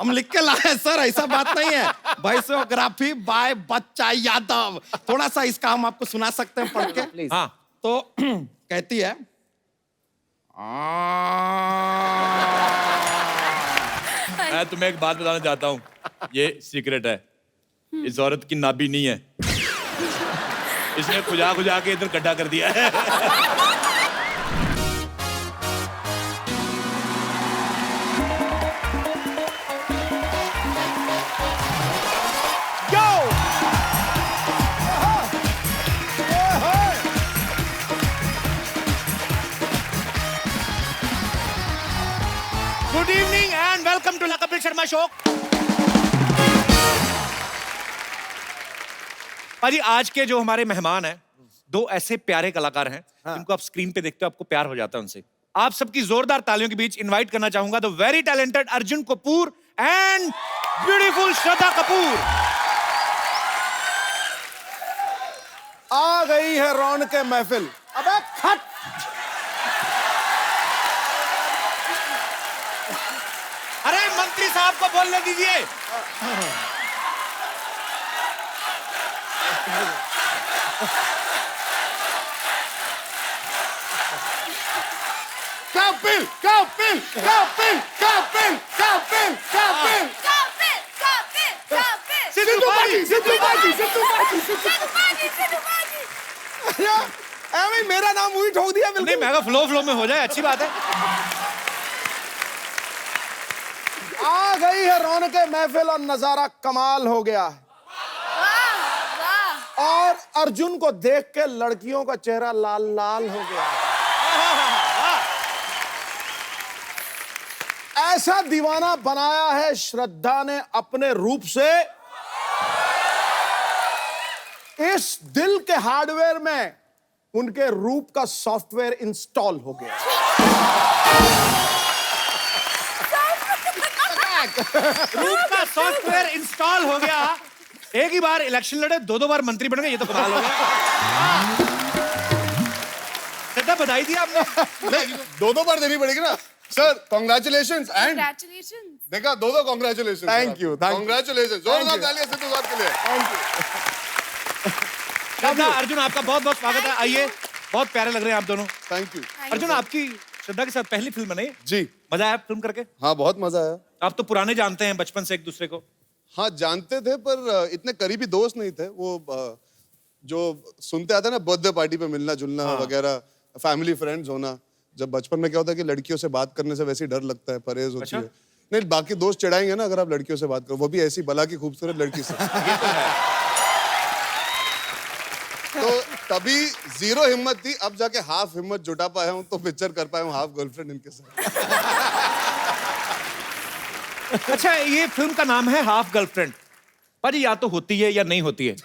हम लिख के लाए सर, ऐसा बात नहीं है। बायोग्राफी बाय बच्चा यादव। थोड़ा सा इसका हम आपको सुना सकते हैं पढ़ के। हाँ तो कहती है, मैं तुम्हें एक बात बताना चाहता हूँ, ये सीक्रेट है। इस औरत की नाभि नहीं है, इसने खुजा खुजा के इधर गड्ढा कर दिया है। Good evening and welcome to Kapil Sharma show. भाजी आज के जो हमारे मेहमान हैं, दो ऐसे प्यारे कलाकार हैं जिनको आप स्क्रीन पे देखते हो आपको प्यार हो जाता है उनसे। आप सबकी जोरदार तालियों के बीच इनवाइट करना चाहूंगा the very talented Arjun Kapoor and beautiful Shraddha Kapoor. आ गई है रौनक महफिल। अबे खट। अरे मंत्री साहब को बोलने दीजिए। कपिल कपिल कपिल कपिल कपिल कपिल सिद्धू बाजी सिद्धू बाजी सिद्धू बाजी अरे मेरा नाम वही ठोक दिया नहीं, बिल्कुल। मैं फ्लो में हो जाए, अच्छी बात है। आ गई है रौनक महफिल और नजारा कमाल हो गया है। और अर्जुन को देख के लड़कियों का चेहरा लाल लाल हो गया है। ऐसा दीवाना बनाया है श्रद्धा ने अपने रूप से, इस दिल के हार्डवेयर में उनके रूप का सॉफ्टवेयर इंस्टॉल हो गया। रूप का सॉफ्टवेयर इंस्टॉल हो गया। एक ही बार इलेक्शन लड़े, दो बार मंत्री बन गए, ये तो कमाल हो गया। श्रद्धा बधाई दी आपने। दो बार देनी पड़ेगी ना सर। Congratulations and Congratulations. देखा दो congratulation. Thank you, thank you. Congratulation. जोरदार तालियां सिद्धू साहब के लिए। श्रद्धा अर्जुन आपका बहुत बहुत स्वागत है। आइए, बहुत प्यारे लग रहे हैं आप दोनों। Thank you. अर्जुन आपकी श्रद्धा के साथ पहली फिल्म बनाई, जी मजा आया फिल्म करके? हाँ, बहुत मजा आया। आप तो पुराने जानते हैं बचपन से एक दूसरे को। हाँ, जानते थे पर इतने करीबी दोस्त नहीं थे। वो जो सुनते आते ना बर्थडे पार्टी पे मिलना जुलना वगैरह, फैमिली फ्रेंड्स होना। जब बचपन में क्या होता है कि लड़कियों से बात करने से वैसे ही डर लगता है, परहेज होती है। नहीं, बाकी दोस्त चिढ़ाएंगे ना अगर आप लड़कियों से बात करो, वो भी ऐसी भला की खूबसूरत लड़की से। तो तभी जीरो हिम्मत थी, अब जाके हाफ हिम्मत जुटा पाया हूँ, तो पिक्चर कर पाया हूँ हाफ गर्लफ्रेंड इनके साथ। अच्छा, ये फिल्म का नाम है हाफ गर्लफ्रेंड। भाजी या तो होती है या नहीं होती है।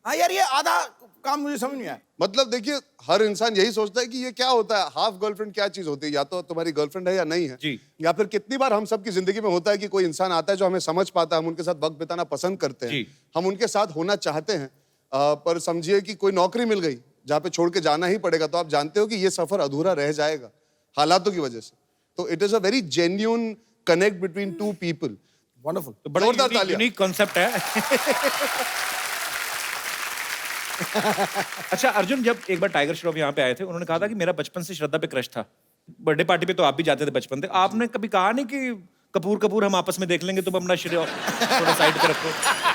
हाँ यार, ये आधा काम मुझे समझ नहीं आया। मतलब देखिए, हर इंसान यही सोचता है कि ये क्या होता है, हाफ गर्लफ्रेंड क्या चीज होती है, या तो तुम्हारी गर्लफ्रेंड है या नहीं है जी। या फिर कितनी बार हम सबकी जिंदगी में होता है कि कोई इंसान आता है जो हमें समझ पाता है, हम उनके साथ वक्त बिताना पसंद करते हैं, हम उनके साथ होना चाहते हैं, पर समझिए कि कोई नौकरी मिल गई जहाँ पे छोड़ के जाना ही पड़ेगा, तो आप जानते हो कि ये सफर अधूरा रह जाएगा हालातों की वजह से। तो it is a very genuine connect between two people. Wonderful. तो बड़ा जोरदार तालियां। यूनिक कॉन्सेप्ट है। अच्छा अर्जुन, जब एक बार टाइगर श्रॉफ यहाँ पे आए थे, उन्होंने कहा था कि मेरा बचपन से श्रद्धा पे क्रश था। बर्थडे पार्टी पे तो आप भी जाते थे बचपन से, आपने कभी कहा नहीं कि कपूर हम आपस में देख लेंगे, तुम अपना श्रेय थोड़ा साइड पे रखो,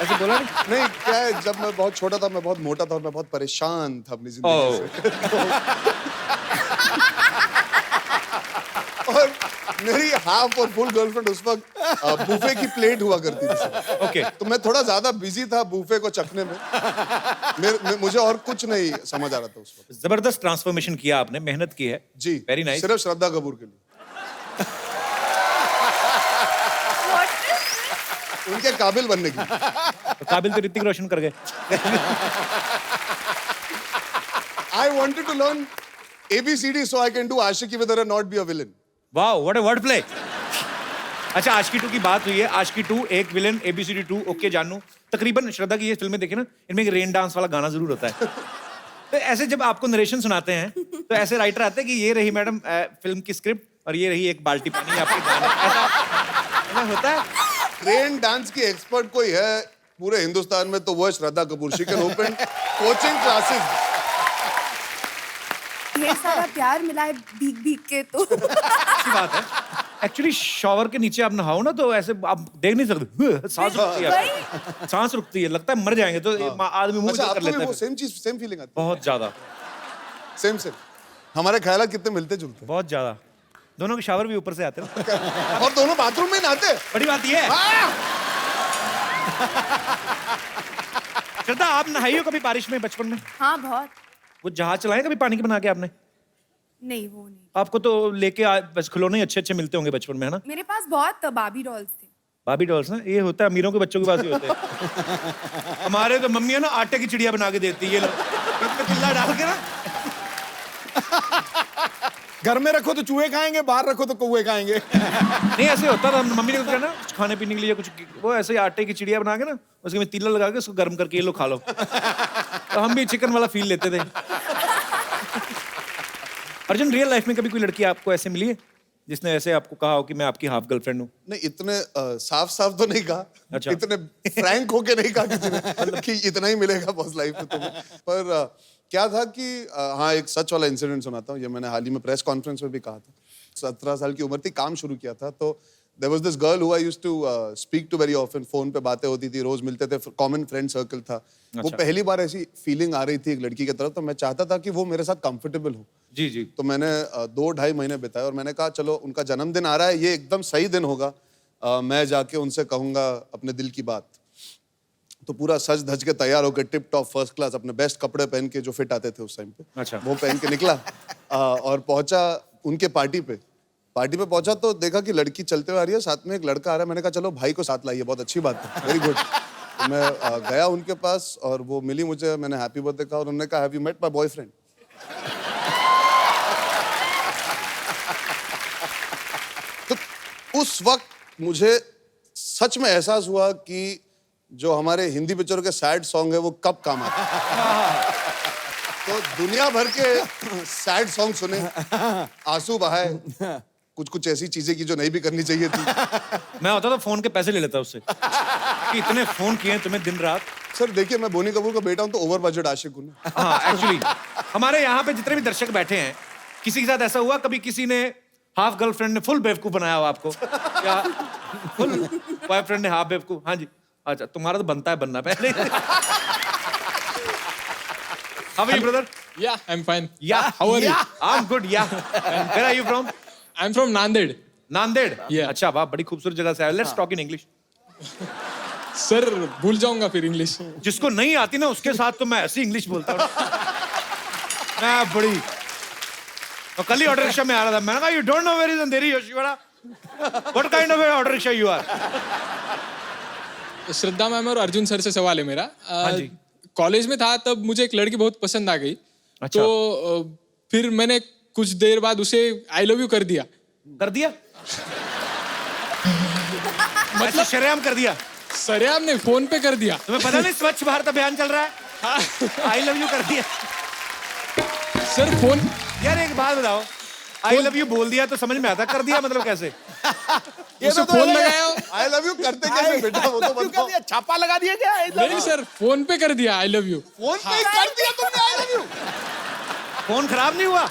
ऐसे बोला नहीं? नहीं, क्या है, जब मैं बहुत छोटा था, मैं बहुत मोटा था और मैं बहुत परेशान था अपनी जिंदगी से। और मेरी हाफ और फुल गर्लफ्रेंड उस वक्त बूफे की प्लेट हुआ करती थी। ओके। तो मैं थोड़ा ज्यादा बिजी था बूफे को चखने में। मुझे और कुछ नहीं समझ आ रहा था उस वक्त। जबरदस्त ट्रांसफॉर्मेशन किया आपने, मेहनत की है जी, वेरी नाइस। सिर्फ श्रद्धा कपूर के लिए। उनके काबिल बनने की। तो काबिल तो ऋतिक रोशन कर गए। I wanted to learn ABCD so I can do Aashiqui with her and not be a villain. Wow, what a word play. अच्छा, आशिकी 2 की बात हुई है। आशिकी 2 एक विलेन, ABCD 2 ओके जानू। तकरीबन श्रद्धा की ये फिल्में देखी ना, इनमें एक रेन डांस वाला गाना जरूर होता है। तो ऐसे जब आपको नरेशन सुनाते हैं तो ऐसे राइटर आते हैं कि ये रही मैडम फिल्म की स्क्रिप्ट और ये रही एक बाल्टी पानी आपके गाने, ऐसा होता है। रेन डांस की एक्सपर्ट कोई है पूरे हिंदुस्तान में तो वो है Shraddha Kapoor. She can open coaching classes. ढेर सारा प्यार मिला है भीग भीग के तो. अच्छी बात है. एक्चुअली शॉवर के नीचे आप नहाओ ना तो ऐसे आप देख नहीं सकते. सांस रुकती है आपकी. सांस रुकती है, लगता है मर जाएंगे तो आदमी मुंह अच्छा कर आपको लेता भी है. वो सेम चीज सेम फीलिंग आती बहुत ज्यादा, है? Same same. हमारे ख्याल कितने मिलते जुलते बहुत ज्यादा. दोनों के शावर भी ऊपर से आते हैं. हैं. और दोनों बाथरूम में नहाते हैं. बड़ी बात ये है. श्रद्धा, आप नहाई हो कभी बारिश में बचपन में? हाँ बहुत. वो जहाज चलाए कभी पानी के बना के आपने? नहीं वो नहीं. आपको तो लेके बस खिलौने अच्छे अच्छे मिलते होंगे बचपन में, है ना? मेरे पास बहुत बाबी डॉल्स थे. बाबी डॉल्स ना, ये होता है अमीरों के बच्चों के पास ही होते हैं. हमारे तो मम्मी है ना आटे की चिड़िया बना के देती है. ये लो, इसमें चिल्ला डाल के ना. घर में रखो तो चूहे खाएंगे, बाहर रखो तो कौवे खाएंगे. नहीं ऐसे होता था. मम्मी ने क्या ना कुछ खाने पीने के लिए कुछ वो ऐसे ही आटे की चिड़िया बना के ना उसके में तीला लगा के उसको गर्म करके ये लो खा लो. तो हम भी चिकन वाला फील लेते थे. अर्जुन, रियल लाइफ में कभी कोई लड़की आपको ऐसे मिली है जिसने ऐसे आपको कहा हो कि मैं आपकी हाफ गर्लफ्रेंड हूँ? नहीं इतने साफ साफ तो नहीं कहा. अच्छा. इतने फ्रैंक होके नहीं कहा किसी ने मतलब कि इतना ही मिलेगा बस लाइफ में तुम्हें. पर क्या था कि हाँ एक सच वाला इंसिडेंट सुनाता हूँ. ये मैंने हाल ही में प्रेस कॉन्फ्रेंस में भी कहा था. 17 साल की उम्र थी, काम शुरू किया था. तो there was this girl who I used to speak to very often. Phone पे बातें होती थी, रोज मिलते थे, कॉमन फ्रेंड सर्कल था. वो अच्छा. पहली बार ऐसी फीलिंग आ रही थी एक लड़की की तरफ. तो मैं चाहता था कि वो मेरे साथ कंफर्टेबल हो. जी जी. तो मैंने 2-2.5 महीने बिताए और मैंने कहा चलो उनका जन्मदिन आ रहा है, ये एकदम सही दिन होगा. मैं जाके उनसे कहूंगा अपने दिल की बात. तो पूरा सज धज के तैयार होकर टिप टॉप फर्स्ट क्लास अपने बेस्ट कपड़े पहन के जो फिट आते थे उस टाइम पे. अच्छा. वो पहन के निकला और पहुंचा उनके पार्टी पे. पार्टी पे पहुंचा तो देखा कि लड़की चलते हुए आ रही है, साथ में एक लड़का आ रहा है. मैंने कहा चलो भाई को साथ लाइए, बहुत अच्छी बात है, वेरी गुड. तो मैं गया उनके पास और वो मिली मुझे. मैंने हैप्पी बर्थडे कहा और उन्होंने कहा have you met my boyfriend. तो उस वक्त मुझे सच में एहसास हुआ कि जो हमारे हिंदी पिक्चरों के सैड सॉन्ग है वो कब काम आते हैं. तो दुनिया भर के सैड सॉन्ग सुने, आंसू बहाए, कुछ कुछ ऐसी चीजें की जो नहीं भी करनी चाहिए थी. मैं होता तो फोन के पैसे ले लेता उससे कि इतने फोन किए हैं तुम्हें दिन रात. सर देखिए मैं बोनी कपूर का बेटा हूं तो ओवर बजट आशिक हूं. हाँ एक्चुअली हमारे यहाँ पे जितने भी दर्शक बैठे हैं, किसी के साथ ऐसा हुआ कभी किसी ने हाफ गर्लफ्रेंड ने फुल बेवकूफ बनाया हो आपको, या फुल बॉयफ्रेंड ने हाफ बेवकूफ? हाँ जी. अच्छा, तुम्हारा तो बनता है बनना पहले. How are you, brother? Yeah, I'm fine. Yeah. How are you? I'm good. Yeah. Where are you from? I'm from Nanded. Nanded. Yeah. अच्छा वाह, बड़ी खूबसूरत जगह से आए. Let's talk in English. Sir भूल जाऊंगा फिर इंग्लिश. जिसको नहीं आती ना उसके साथ तो मैं ऐसी इंग्लिश बोलता हूँ. मैं बड़ी. तो कल ही ऑटो रिक्शा में आ रहा था. मैंने कहा you don't know where is Andheri Yoshiwada? What kind of auto rickshaw you are? Shraddha ma'am और अर्जुन सर से सवाल है मेरा. हाँ जी. कॉलेज में था तब मुझे एक लड़की बहुत पसंद आ गई. अच्छा. तो फिर मैंने कुछ देर बाद उसे आई लव यू कर दिया. कर दिया? मतलब शरेआम कर दिया? सरेआम ने फोन पे कर दिया. तुम्हें पता नहीं स्वच्छ भारत अभियान चल रहा है? आई लव यू कर दिया? Sir phone. यार एक बात बताओ, आई लव यू बोल दिया तो समझ में आता, कर दिया मतलब कैसे? उसे फोन लगाया. आई लव यू करते कैसे बेटा वो तो बताओ. छापा लगा दिया क्या? नहीं सर, फोन पे कर दिया आई लव यू. फोन पे ही कर दिया तुमने आई लव यू. फोन खराब नहीं हुआ?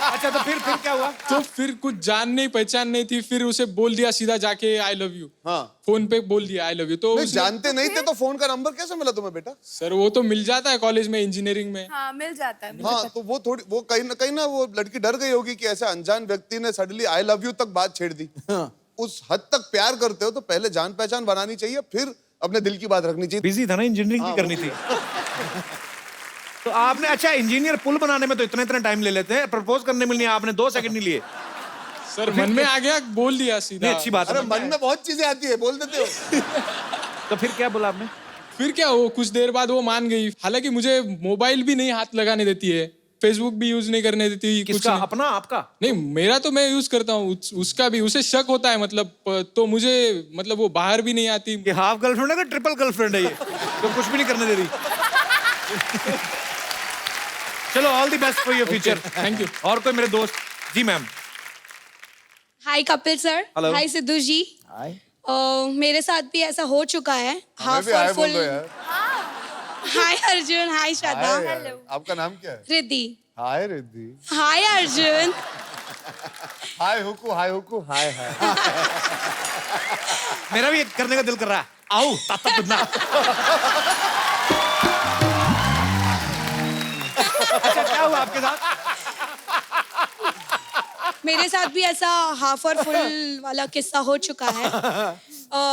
अच्छा तो फिर क्या हुआ? तो फिर कुछ जान नहीं पहचान नहीं थी, फिर उसे बोल दिया सीधा जाके आई लव यू. हाँ. फोन पे बोल दिया आई लव यू. तो नहीं जानते नहीं थे तो फोन का नंबर कैसे मिला तुम्हें बेटा? सर वो तो मिल जाता है कॉलेज में, इंजीनियरिंग में. हाँ मिल जाता है. हाँ तो वो थोड़ी वो कहीं ना वो लड़की डर गई होगी कि ऐसे अनजान व्यक्ति ने सडनली आई लव यू तक बात छेड़ दी. उस हद तक प्यार करते हो तो पहले जान पहचान बनानी चाहिए, फिर अपने दिल की बात रखनी चाहिए. बिजी था ना, इंजीनियरिंग की करनी थी. तो आपने अच्छा इंजीनियर पुल बनाने में तो इतना टाइम ले लेते हैं, प्रपोज करने में नहीं आपने 2 सेकंड नहीं लिए? सर मन में आ गया, बोल दिया सीधा. नहीं अच्छी बात अरे है. मन में बहुत चीजें आती है, बोल देते हो. तो फिर क्या बोला आपने? फिर क्या, वो कुछ देर बाद वो मान गई. हालांकि मुझे मोबाइल भी नहीं हाथ लगाने देती है, फेसबुक भी यूज नहीं करने देती. कुछ किसका? नहीं. अपना आपका? नहीं मेरा तो मैं यूज करता हूँ, उसका भी. उसे शक होता है मतलब, तो मुझे मतलब वो बाहर भी नहीं आती. ये हाफ गर्लफ्रेंड है कि ट्रिपल गर्लफ्रेंड है ये? तो कुछ भी नहीं करने दे रही. चलो all the best for your future. Thank you. और कोई मेरे दोस्त? जी मैम. हाय कपिल सर, Hello. हाय सिद्धू जी। मेरे साथ भी ऐसा हो चुका है। हमें भी हाय बोल दो यार। हाय अर्जुन, हाय श्रद्धा। हाय, आपका नाम क्या है? रिद्धि। हाय रिद्धि। हाय अर्जुन। हाय हुकू, हाय हुकू, हाय हाय। मेरा भी करने का दिल कर रहा है। आओ ताता कुदना। अच्छा क्या हुआ आपके साथ? मेरे साथ भी ऐसा हाफ और फुल वाला किस्सा हो चुका है।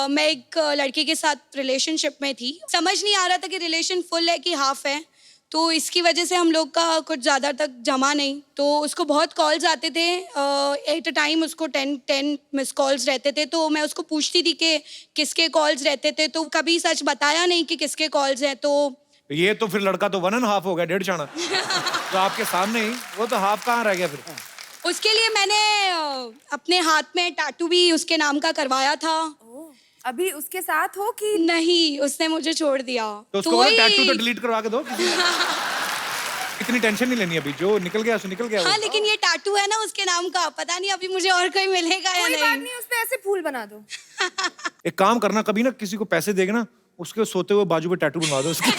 मैं एक लड़के के साथ रिलेशनशिप में थी। समझ नहीं आ रहा था कि रिलेशन फुल है कि हाफ है, तो इसकी वजह से हम लोग का कुछ ज़्यादा तक जमा नहीं। तो उसको बहुत कॉल्स आते थे, एट अ टाइम उसको 10 मिस कॉल्स रहते थे। तो मैं उसको पूछती थी कि किसके कॉल्स रहते थे, तो कभी सच बताया नहीं कि किसके कॉल्स हैं। तो ये तो फिर लड़का तो 1.5 हो गया, 1.5 चाणा। तो आपके सामने ही, वो तो हाफ कहाँ रह गया फिर? उसके लिए मैंने अपने हाथ में टैटू भी उसके नाम का करवाया था। अभी उसके साथ हो कि नहीं, उसने मुझे छोड़ दिया। तो उसको बोलो वही- टैटू तो डिलीट करवा के दो। इतनी टेंशन नहीं लेनी अभी, जो निकल गया सो निकल गया। हाँ, लेकिन ये टैटू है ना उसके नाम का, पता नहीं अभी मुझे और कोई मिलेगा या कोई बात नहीं। नहीं, उस पे ऐसे फूल बना दो। एक काम करना, कभी ना किसी को पैसे देगा ना, उसके सोते हुए बाजू पे टैटू बनवा दो उसके।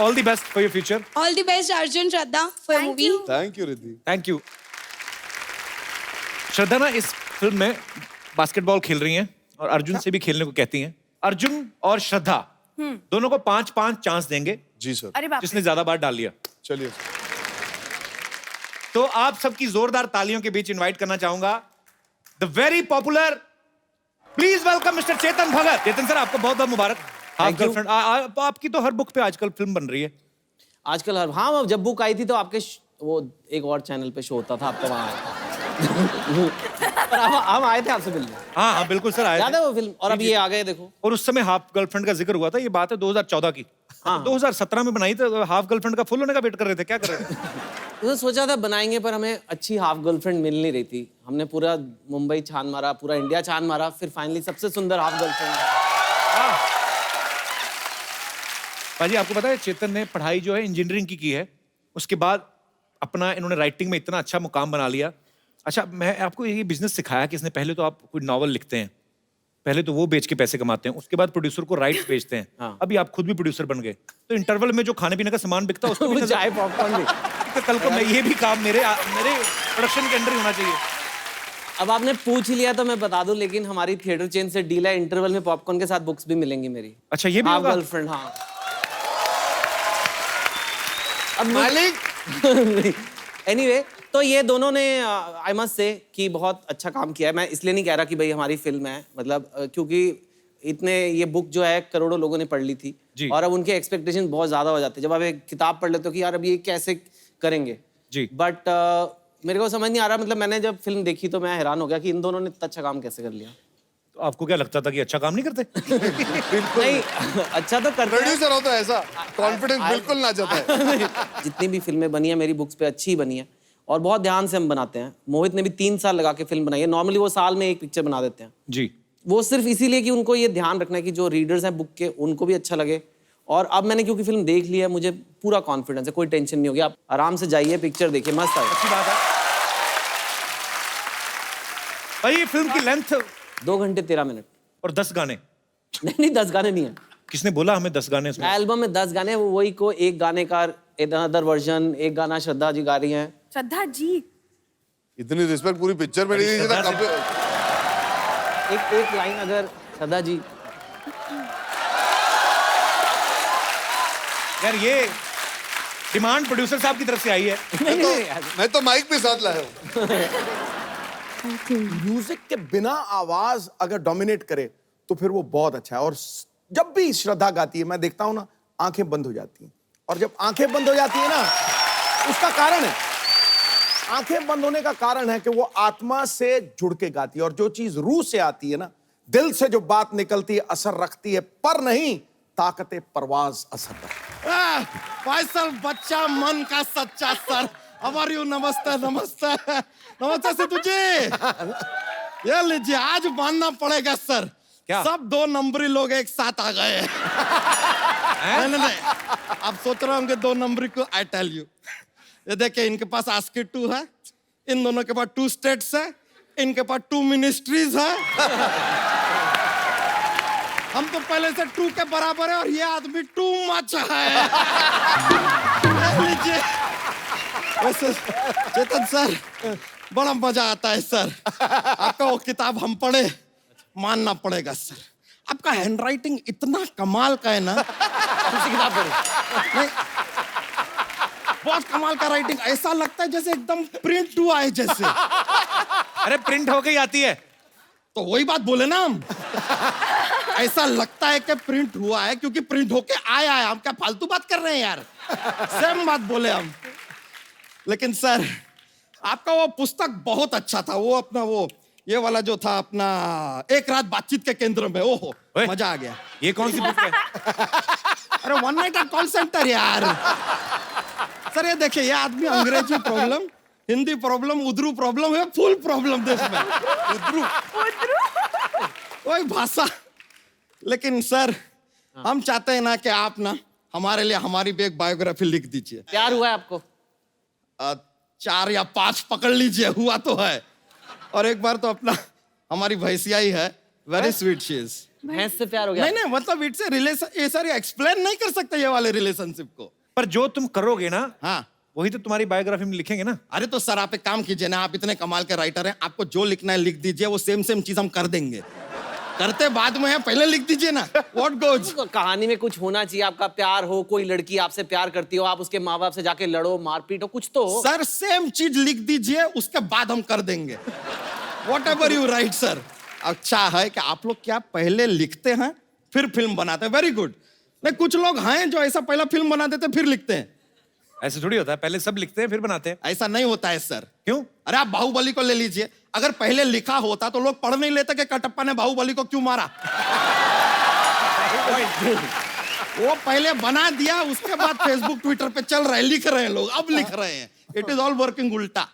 All the best for your future. All the best Arjun, Shraddha for Thank movie. you. Thank you Riddhi. Thank you. Shraddha ना इस फिल्म में बास्केटबॉल खेल रही हैं और अर्जुन से भी खेलने को कहती हैं। अर्जुन और श्रद्धा दोनों को 5-5 चांस देंगे, जी सर। अरे बाप रे। जिसने ज्यादा बार डाल लिया। चलिए। तो आप सबकी जोरदार तालियों के बीच इनवाइट करना चाहूंगा the very popular, please welcome mister Chetan Bhagat. Chetan sir, आपको बहुत बहुत मुबारक। हाफ गर्लफ्रेंड आपकी तो हर बुक पे आजकल फिल्म बन रही है। आजकल हाँ, जब बुक आई थी तो आपके वो एक और चैनल पे शो होता था, आपका वहाँ आया था। पर हम आए थे आपसे मिलने। हाँ हाँ बिल्कुल सर, आए याद थे। है वो फिल्म? और अब ये आ गए देखो। और उस समय हाफ गर्लफ्रेंड का जिक्र हुआ था, ये बात है 2014 की। हाँ। 2017 में बनाई तो हाफ गर्लफ्रेंड का फुल होने का वेट कर रहे थे, क्या कर रहे थे? तो सोचा था बनाएंगे, पर हमें अच्छी हाफ गर्लफ्रेंड मिल नहीं रही थी। हमने पूरा मुंबई छान मारा, पूरा इंडिया छान मारा, फिर फाइनली सबसे सुंदर हाफ गर्लफ्रेंड। भाजी आपको पता है चेतन ने पढ़ाई जो है इंजीनियरिंग की है, उसके बाद अपना इन्होंने राइटिंग में इतना अच्छा मुकाम बना लिया। अच्छा, मैं आपको ये बिजनेस सिखाया कि इसने पहले तो आप कोई नॉवल लिखते हैं, पहले तो वो बेच के पैसे कमाते हैं, उसके बाद प्रोड्यूसर को राइट्स बेचते हैं। हाँ। अभी आप खुद भी प्रोड्यूसर बन गए, तो इंटरवल में जो खाने पीने का सामान बिकता है उसको भी वो नजर- चाय पॉपकॉर्न भी। तो कल को मैं ये भी काम मेरे प्रोडक्शन के अंडर ही होना चाहिए। अब आपने पूछ ही लिया तो मैं बता दूं, लेकिन हमारी थिएटर चेन से डील है, इंटरवल में पॉपकॉर्न के साथ बुक्स भी मिलेंगी मेरी। अच्छा, ये भी हाफ होगा? गर्लफ्रेंड, हाँ। अब मालिक। एनीवे, तो ये दोनों ने आई मस्ट से कि बहुत अच्छा काम किया है। मैं इसलिए नहीं कह रहा कि भाई हमारी फिल्म है, मतलब क्योंकि इतने ये बुक जो है करोड़ों लोगों ने पढ़ ली थी जी। और अब उनके एक्सपेक्टेशन बहुत ज्यादा हो जाते हैं। जब आप एक किताब पढ़ लेते हो कि यार अब ये कैसे करेंगे जी। बट मेरे को समझ नहीं आ रहा। मतलब मैंने जब फिल्म देखी तो मैं हैरान हो गया कि इन दोनों ने इतना अच्छा काम कैसे कर लिया। तो आपको क्या लगता था कि अच्छा काम नहीं करते? नहीं, अच्छा तो करते हैं। प्रोड्यूसर हो तो ऐसा कॉन्फिडेंस बिल्कुल ना जाता है। जितनी भी फिल्में बनी है मेरी बुक्स पे अच्छी बनी है और बहुत ध्यान से हम बनाते हैं। मोहित ने भी 3 साल लगा के फिल्म बनाई है। नॉर्मली वो साल में एक पिक्चर बना देते हैं। जी। वो सिर्फ इसीलिए कि उनको ये ध्यान रखना है कि जो रीडर्स हैं बुक के उनको भी अच्छा लगे। और अब मैंने क्योंकि फिल्म देख ली है, मुझे पूरा कॉन्फिडेंस है, कोई टेंशन नहीं होगी। आप आराम से जाइए, पिक्चर देखिए, मस्त है। अच्छी बात है भाई। ये फिल्म की लेंथ 2 घंटे 13 मिनट और 10 गाने। नहीं 10 गाने नहीं है। किसने बोला हमें 10 गाने इसमें? एल्बम में 10 गाने, वो वही को एक गाने का अदर वर्जन, एक गाना श्रद्धा जी गा रही हैं। श्रद्धा जी। इतनी रिस्पेक्ट पूरी पिक्चर में नहीं दी जितना एक लाइन अगर श्रद्धा जी। यार ये डिमांड प्रोड्यूसर साहब की तरफ से आई है। मैं तो माइक पे साथ लाया हूँ। म्यूजिक के बिना आवाज अगर डोमिनेट करे तो फिर वो बहुत अच्छा है। और जब भी श्रद्धा गाती है मैं देखता हूं ना, आंखें बंद हो जाती हैं। और जब आंखें बंद हो जाती है ना, उसका कारण है, आंखें बंद होने का कारण है कि वो आत्मा से जुड़ के गाती है। और जो चीज रूह से आती है ना, दिल से जो बात निकलती है, असर रखती है, पर नहीं ताकते परवाज असर रखती। फैसल बच्चा मन का सच्चा सर। How are you? नमस्ते नमस्ते नमस्ते सिद्धू जी। ये लीजिए, आज मानना पड़ेगा सर, क्या? सब 2 नंबरी लोग एक साथ आ गए हैं। नहीं, आप सोच रहे होंगे 2 नंबरी को। आई टेल यू, ये देखिए, इनके पास आस्की 2 है, इन दोनों के पास 2 स्टेट्स है, इनके पास 2 मिनिस्ट्रीज है। हम तो पहले से 2 के बराबर है और ये आदमी 2 मच है। ले लीजिए। वैसे चेतन सर, बड़ा मजा आता है सर। आपका वो किताब हम पढ़े, मानना पड़ेगा सर। आपका हैंडराइटिंग इतना कमाल का है ना। किताब पढ़ी। नहीं, बहुत कमाल का राइटिंग, ऐसा लगता है जैसे एकदम प्रिंट हुआ है जैसे। अरे प्रिंट होके ही आती है। तो वही बात बोले ना हम। ऐसा लगता है कि प्रिंट हुआ है क्योंकि प्रिंट होके आया है। हम क्या फालतू बात कर रहे हैं यार? सेम बात बोले हम। लेकिन सर, आपका वो पुस्तक बहुत अच्छा था। वो अपना वो ये वाला जो था अपना एक रात बातचीत के केंद्र में, ओहो ओए। मजा आ गया। ये कौन सी बुक है? अरे one night at call centre यार। सर ये देखिए, ये आदमी अंग्रेजी problem, Hindi problem, Urdu problem है, फुल प्रॉब्लम देश में। उर्दू वही भाषा। लेकिन सर, हम चाहते हैं ना कि आप ना हमारे लिए हमारी भी एक बायोग्राफी लिख दीजिए। प्यार हुआ है आपको? 4 या 5 पकड़ लीजिए, हुआ तो है। और एक बार तो अपना हमारी भैंसिया ही है, वेरी स्वीट शी इज। भैंस से प्यार हो गया? नहीं नहीं, मतलब इट्स ए रिलेशन। ये सर एक्सप्लेन नहीं कर सकते ये वाले रिलेशनशिप को। पर जो तुम करोगे ना, हाँ, वही तो तुम्हारी बायोग्राफी में लिखेंगे ना। अरे तो सर आप एक काम कीजिए ना, आप इतने कमाल के राइटर हैं, आपको जो लिखना है लिख दीजिए, वो सेम चीज हम कर देंगे। करते बाद में है, पहले लिख दीजिए ना। What goes. कहानी में कुछ होना चाहिए। आपका प्यार हो, कोई लड़की आपसे प्यार करती हो, आप उसके माँ बाप से जाके लड़ो, मारपीट हो, कुछ तो हो। सर सेम चीज लिख दीजिए, उसके बाद हम कर देंगे। What ever you right sir. अच्छा है कि आप लोग क्या पहले लिखते हैं फिर फिल्म बनाते हैं, वेरी गुड। नहीं, कुछ लोग हैं जो ऐसा पहला फिल्म बना देते फिर लिखते हैं। ऐसे थोड़ी होता है, पहले सब लिखते हैं फिर बनाते हैं। ऐसा नहीं होता है सर। क्यों? अरे आप बाहुबली को ले लीजिए, अगर पहले लिखा होता तो लोग पढ़ नहीं लेते कि कटप्पा ने बाहुबली को क्यों मारा। वो पहले बना दिया, उसके बाद फेसबुक ट्विटर पे चल रहा है, लिख रहे हैं लोग, अब लिख रहे हैं। इट इज ऑल वर्किंग उल्टा,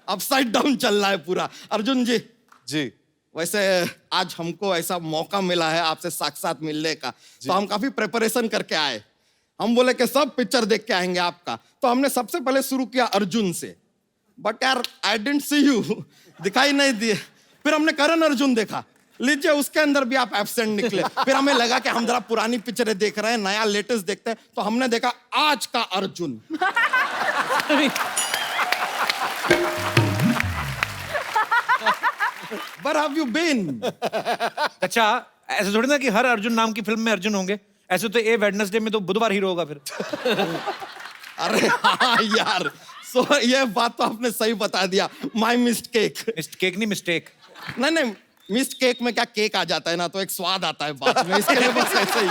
अपसाइड डाउन चल रहा है पूरा। अर्जुन जी, जी वैसे आज हमको ऐसा मौका मिला है आपसे साक्षात मिलने का, तो हम काफी प्रिपरेशन करके आए। हम बोले कि सब पिक्चर देख के आएंगे आपका, तो हमने सबसे पहले शुरू किया अर्जुन से। बट यार आई डिडंट सी यू, दिखाई नहीं दिए। फिर हमने करण अर्जुन देखा, लीजिए उसके अंदर भी आप एब्सेंट निकले। फिर हमें लगा कि हम जरा पुरानी पिक्चरें देख रहे हैं, नया लेटेस्ट देखते हैं, तो हमने देखा आज का Arjun. Where have you been? अच्छा, ऐसे थोड़ी ना कि हर अर्जुन नाम की फिल्म में अर्जुन होंगे। ऐसे तो ए वेडनेसडे में तो बुधवार हीरो होगा फिर। अरे हाँ यार, ये बात तो आपने सही बता दिया। My mistake. मिस्टेक नहीं, मिस्टेक। नहीं नहीं, मिस्ड केक में क्या केक आ जाता है ना, तो एक स्वाद आता है बात में, इसके लिए बस ऐसे ही।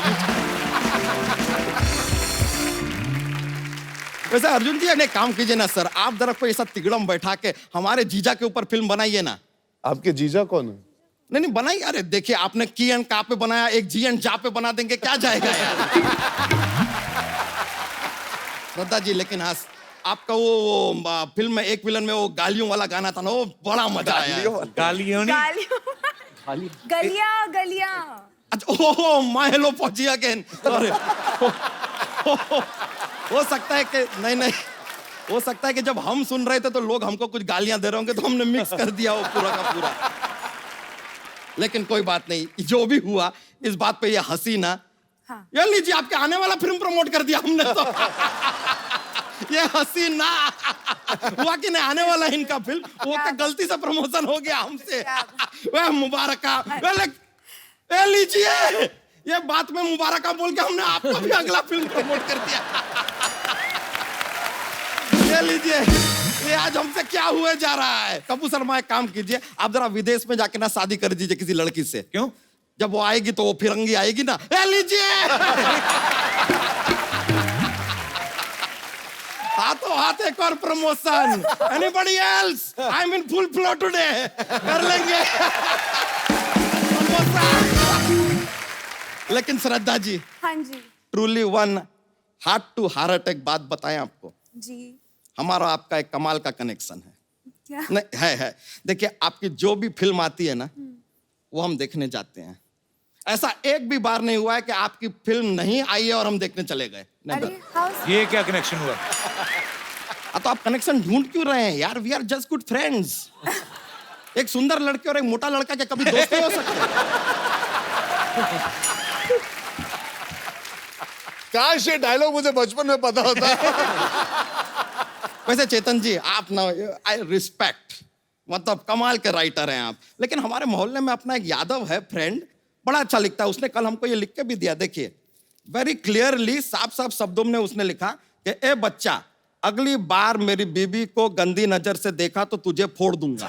वैसे अर्जुन जी एक काम कीजिए ना सर, आप जरा कोई ऐसा तिगड़म बैठा के हमारे जीजा के ऊपर फिल्म बनाइए ना। आपके जीजा कौन है? नहीं नहीं बनाइए। अरे देखिए, आपने की एंड का पे बनाया, एक जी एंड जा पे बना देंगे, क्या जाएगा यार। श्रद्धा जी, लेकिन हाँ, आपका वो फिल्म में एक विलन में वो गालियों वाला गाना था ना, वो बड़ा मजा आया। गालियों नहीं, गलिया गलिया। अच्छा, ओह माय हेलो पहुंची अगेन। सॉरी। हो सकता है कि नहीं, हो सकता है कि जब हम सुन रहे थे तो लोग हमको कुछ गालियां दे रहे होंगे, तो हमने मिक्स कर दिया वो पूरा का पूरा। लेकिन कोई बात नहीं, जो भी हुआ इस बात पे ये हंसी ना। हाँ। ये लीजिए, आपके आने वाला फिल्म प्रमोट कर दिया हमने तो। ये हंसी ना हुआ कि नहीं, आने वाला इनका फिल्म, वो तो गलती से प्रमोशन हो गया हमसे। वह मुबारका, ये लीजिए, ये बात में मुबारका बोल के हमने आपको भी अगला फिल्म प्रमोट कर दिया। ये लीजिए, ये आज हमसे क्या हुए जा रहा है। कपूर शर्मा, एक काम कीजिए, आप जरा विदेश में जाके ना शादी कर दीजिए किसी लड़की से। क्यों? जब वो आएगी तो वो फिरंगी आएगी ना। ये लीजिए, हाथों हाथ एक और promotion. Anybody else? I am in full flow today. कर लेंगे प्रमोशन। लेकिन श्रद्धा जी, हाँ जी truly one heart to heart एक बात बताएं आपको, जी। हमारा आपका एक कमाल का कनेक्शन है। क्या? नहीं है। देखिए, आपकी जो भी फिल्म आती है ना, वो हम देखने जाते हैं। ऐसा एक भी बार नहीं हुआ है कि आपकी फिल्म नहीं आई है और हम देखने चले गए। अरे नहीं। हाउ ये क्या कनेक्शन हुआ? तो आप कनेक्शन ढूंढ क्यों रहे हैं यार? We are just good friends. एक सुंदर लड़के और एक मोटा लड़का क्या कभी दोस्त नहीं हो सकते? काश ये डायलॉग मुझे बचपन में पता होता। वैसे चेतन जी, आप ना, आई रिस्पेक्ट, मतलब कमाल के राइटर हैं आप, लेकिन हमारे मोहल्ले में अपना एक यादव है फ्रेंड, बड़ा अच्छा लिखता है। उसने कल हमको ये लिख के भी दिया, देखिए वेरी क्लियरली, साफ साफ शब्दों में उसने लिखा कि ए बच्चा, अगली बार मेरी बीबी को गंदी नजर से देखा तो तुझे फोड़ दूंगा।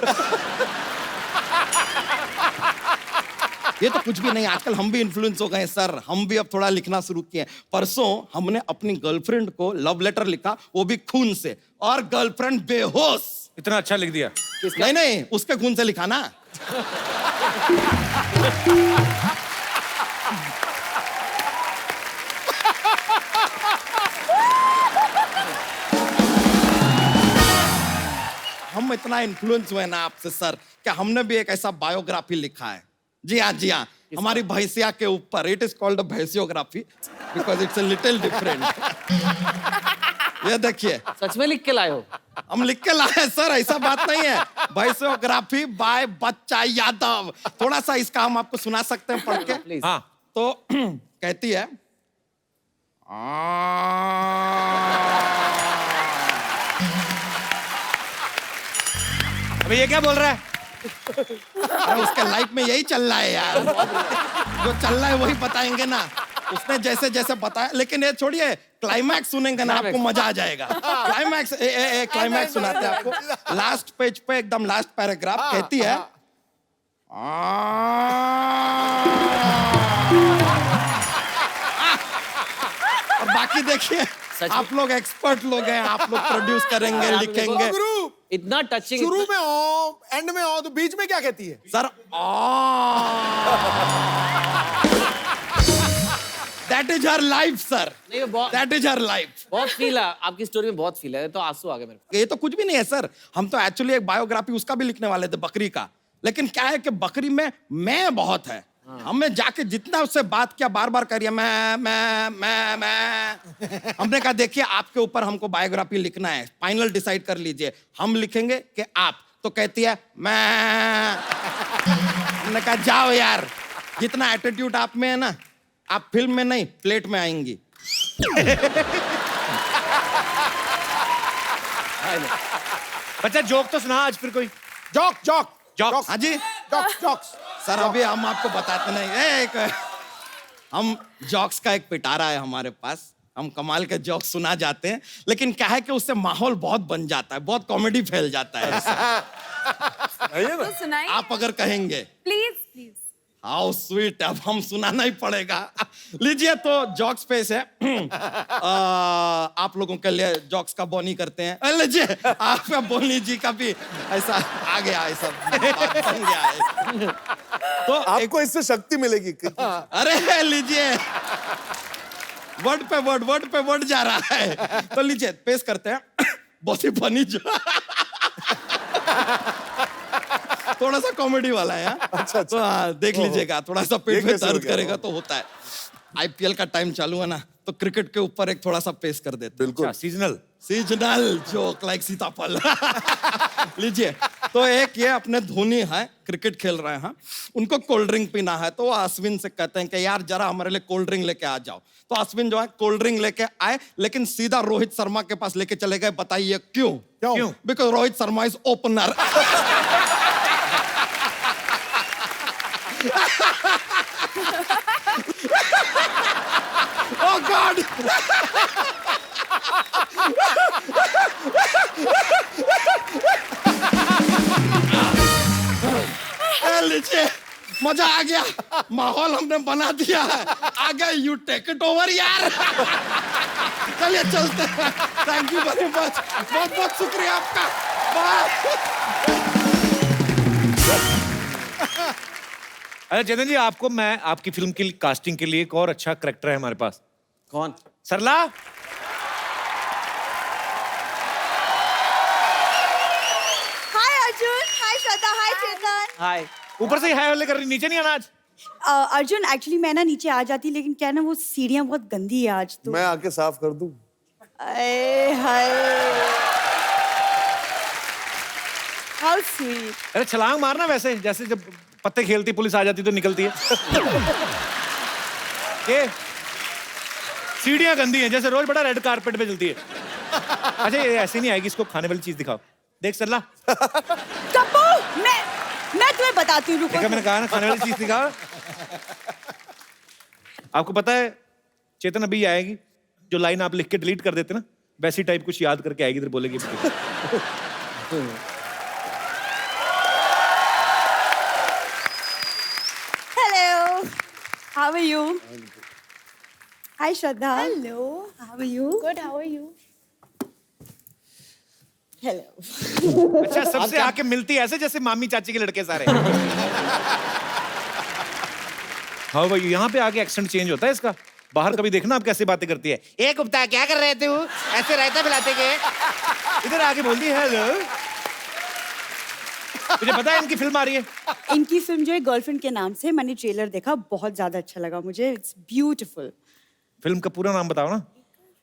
ये तो कुछ भी नहीं, आजकल हम भी इन्फ्लुएंस हो गए सर, हम भी अब थोड़ा लिखना शुरू किए। परसों हमने अपनी गर्लफ्रेंड को लव लेटर लिखा, वो भी खून से, और गर्लफ्रेंड बेहोश। इतना अच्छा लिख दिया। नहीं नहीं, उसके खून से लिखा ना। हम इतना इन्फ्लुएंस हुए ना आपसे सर, कि हमने भी एक ऐसा बायोग्राफी लिखा है। जी हाँ, जी हाँ, हमारी भैंसिया के ऊपर। इट इज कॉल्ड भैंसियोग्राफी because it's a little different. ये देखिए, सच में लिख के लाए हो? हम लिख के लाए सर, ऐसा बात नहीं है। भैंसियोग्राफी बाय बच्चा यादव। थोड़ा सा इसका हम आपको सुना सकते हैं पढ़ के? प्लीज। हाँ, तो कहती है, अबे ये क्या बोल रहा है? अरे उसके लाइफ में यही चल रहा है यार, जो चल रहा है वही बताएंगे ना। उसने जैसे जैसे बताया, लेकिन ये छोड़िए, क्लाइमैक्स सुनेंगे ना आपको मजा आ जाएगा। क्लाइमैक्स, क्लाइमैक्स सुनाते हैं आपको। लास्ट पेज पे एकदम लास्ट पैराग्राफ कहती है, और बाकी देखिए, आप लोग एक्सपर्ट लोग हैं, आप लोग प्रोड्यूस करेंगे, लिखेंगे। गुरु, इतना टचिंग। शुरू में ओ, एंड में ओ, तो बीच में क्या कहती है? Sir that is her life sir, नहीं, बहुत दैट इज हर लाइफ। बहुत फील है आपकी स्टोरी में, बहुत फील है, तो आंसू आ गए मेरे को। ये तो कुछ भी नहीं है सर, हम तो एक्चुअली एक बायोग्राफी उसका भी लिखने वाले थे, बकरी का। लेकिन क्या है कि बकरी में मैं बहुत है। हमने जाके जितना उससे बात किया, बार बार करिए मैं। हमने कहा देखिए, आपके ऊपर हमको बायोग्राफी लिखना है, फाइनल डिसाइड कर लीजिए, हम लिखेंगे कि आप। तो कहती है मैं। हमने कहा जाओ यार, जितना एटीट्यूड आप में है ना, आप फिल्म में नहीं प्लेट में आएंगी। बच्चा जोक तो सुना आज फिर कोई। Joke joke joke. हाँ जी जॉक्स जॉक्स। सर, अभी हम आपको बताते नहीं। हम जॉक्स का एक पिटारा है हमारे पास, हम कमाल के जॉक्स सुना जाते हैं, लेकिन क्या है कि उससे माहौल बहुत बन जाता है, बहुत कॉमेडी फैल जाता है। तो सुनाइए आप अगर कहेंगे प्लीज प्लीज। हाउ स्वीट, अब हम सुनाना ही पड़ेगा। लीजिए, तो जॉक्स पेश है। आप लोगों के लिए जॉक्स का बोनी करते हैं। लीजिए, आपका बोनी जी का भी ऐसा आ गया, ऐसा बात बन गया है। तो आपको इससे शक्ति मिलेगी। अरे लीजिए, वर्ड पे वर्ड जा रहा है। तो लीजिए, पेश करते हैं। बहुत ही फनी जो थोड़ा सा कॉमेडी वाला है। अच्छा। तो हाँ, देख लीजिएगा, थोड़ा सा पेट में दर्द करेगा तो होता है। आईपीएल का टाइम चालू है ना, तो क्रिकेट के ऊपर एक थोड़ा सा पेश कर देते हैं। अच्छा, सीजनल जोक लाइक सीताफल। लीजिए, तो एक ये अपने धोनी है, क्रिकेट खेल रहे हैं, उनको कोल्ड ड्रिंक पीना है, तो वो अश्विन से कहते हैं कि यार जरा हमारे लिए कोल्ड ड्रिंक लेके आ जाओ। तो अश्विन जो है कोल्ड ड्रिंक लेके आए, लेकिन सीधा रोहित शर्मा के पास लेके चले गए। बताइए क्यों? क्यों? Because Rohit Sharma is opener. Oh God! लीजिए, मजा आ गया, माहौल हमने बना दिया है। आगे यू टेक इट ओवर यार। चलिए चलते हैं। थैंक यू वेरी मच, बहुत बहुत शुक्रिया आपका। बाय। अरे चेतन जी, आपको मैं आपकी फिल्म की कास्टिंग के लिए एक और अच्छा करेक्टर है हमारे पास। कौन? सरला। हाय अर्जुन, हाय श्रद्धा, हाय चेतन। हाय। ऊपर से हाय वाले कर रही, नीचे नहीं आना आज। अर्जुन एक्चुअली मैं ना नीचे आ जाती, लेकिन क्या ना वो सीढ़ियाँ बहुत गंदी है आज तो। मैं आके साफ कर दूं। हाय How sweet. अरे छलांग मारना वैसे, जैसे जब पत्ते खेलती पुलिस आ जाती तो निकलती है। ये सीढ़ियां गंदी हैं, जैसे रोज बड़ा रेड कारपेट पे चलती है। अच्छा ये ऐसे नहीं आएगी, इसको खाने वाली चीज दिखाओ। देख सरला, कप्पू, मैं तुम्हें बताती हूँ, रुको। देखा मैंने कहा ना, खाने वाली चीज दिखाओ। आपको पता है चेतन अभी आएगी, जो लाइन आप लिख के डिलीट कर देते ना, वैसी टाइप कुछ याद करके आएगी, इधर बोलेगी। Hello. How are you? Hi, Shraddha. Hello. How are you? Good. How are you? Hello. अच्छा सबसे आके मिलती है ऐसे जैसे मामी चाची के लड़के सारे। हाँ भाई यहाँ पे आके एक्सेंट चेंज होता है इसका। बाहर कभी देखना आप कैसे बातें करती है। ए गुप्ता क्या कर रहे थे वो, ऐसे रायता मिलाते के, इधर आके बोलती है हेलो। मुझे पता है इनकी फिल्म आ रही है। इनकी फिल्म जो है गर्लफ्रेंड के नाम से, मैंने ट्रेलर देखा, बहुत ज्यादा अच्छा लगा मुझे। It's beautiful. फिल्म का पूरा नाम बताओ ना।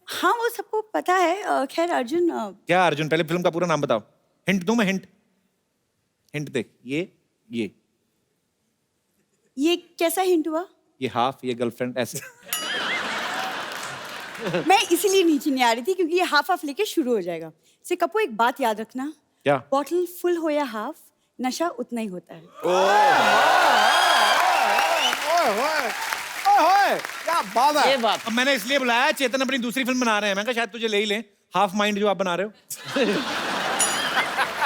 हाँ वो सबको पता है। खैर अर्जुन, क्या अर्जुन, पहले फिल्म का पूरा नाम बताओ। हिंट दूं मैं, हिंट देख, ये कैसा हिंट हुआ? ये हाफ, ये गर्लफ्रेंड, ऐसे। मैं इसीलिए नीचे नहीं आ रही थी क्योंकि ये हाफ हाफ लेके शुरू हो जाएगा। से कपू एक बात याद रखना, क्या? बॉटल फुल हो या हाफ, नशा उतना ही होता है। क्या बात है। ये बात अब मैंने इसलिए बुलाया, चेतन अपनी दूसरी फिल्म बना रहे हैं, मैं कहा शायद तुझे ले ही लें, हाफ माइंड जो आप बना रहे हो।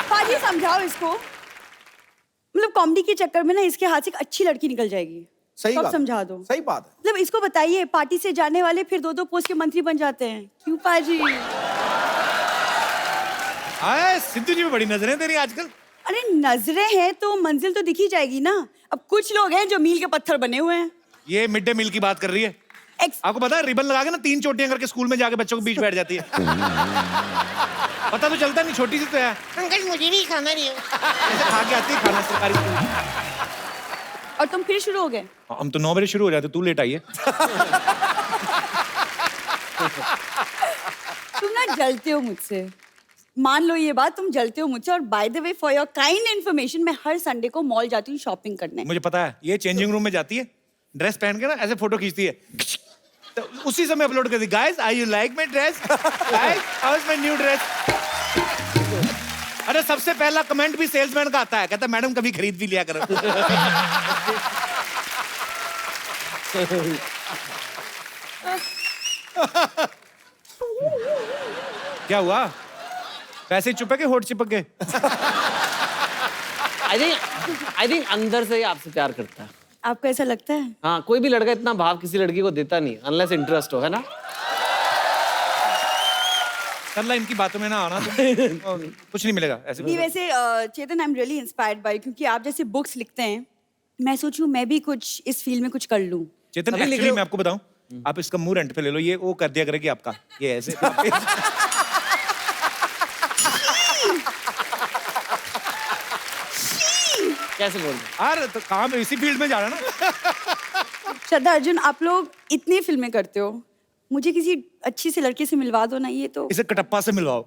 पाजी समझाओ इसको, मतलब कॉमेडी के चक्कर में ना इसके हाथ से एक अच्छी लड़की निकल जाएगी। सही सब बात, समझा दो। सही बात है। मतलब इसको बताइए, पार्टी से जाने वाले फिर 2-2 पोस्ट के मंत्री बन जाते हैं। क्यों पाजी? आए सिद्धू जी में बड़ी नजरें तेरी आजकल। अरे नजरें हैं तो मंजिल तो दिखी जाएगी ना। अब कुछ लोग हैं जो मील के पत्थर बने हुए हैं। ये मिड डे मील की बात कर रही है। आपको पता है रिबन लगा के ना 3 चोटियां करके स्कूल में जाके बच्चों के बीच बैठ जाती है। पता तो चलता नहीं, छोटी सी तो है। अंकल मुझे भी खाना नहीं है। ऐसे खा के आती है खाना सरकारी स्कूल। और तुम फिर शुरू हो गए? हम तो 9 बजे शुरू हो जाते, तू लेट आई है। तुम ना जलते हो मुझसे, मान लो ये बात, तुम जलते हो मुझसे। और by the way for your kind information, मैं हर संडे को मॉल जाती हूँ शॉपिंग करने। मुझे पता है, ये चेंजिंग रूम में जाती है, ड्रेस पहन के ना ऐसे फोटो खींचती है, तो उसी समय अपलोड करती है, guys I you like my dress, guys how is my new dress. अरे सबसे पहला कमेंट भी सेल्समैन का आता है, कहता है मैडम कभी खरीद भी लिया करो। क्या हुआ, पैसे ही चुप है कि होठ चिपक गए? आई थिंक अंदर से ही आपसे प्यार करता है। आपको ऐसा लगता है? हाँ, कोई भी लड़का इतना भाव किसी लड़की को देता नहीं, अनलेस इंटरेस्ट हो, है ना? चल इनकी बातों में ना आना तुम। कुछ नहीं मिलेगा ऐसे। नहीं वैसे Chetan, I am really inspired by, क्योंकि आप जैसे बुक्स लिखते हैं, मैं सोचूं मैं भी कुछ इस फील्ड में कुछ कर लूं। चेतन अभी लिख एक्चुअली रहे हो? मैं आपको बताऊं, आप इसका मुंह रेंट पे ले लो, ये वो कर दिया करेगी आपका, ये ऐसे। कैसे बोल रहे? यार तो काम इसी फील्ड में जा रहा है ना। श्रद्धा अर्जुन, आप लोग इतनी फिल्में करते हो, मुझे किसी अच्छी सी लड़की से मिलवा दो ना। ये तो इसे कटप्पा से मिलवाओ।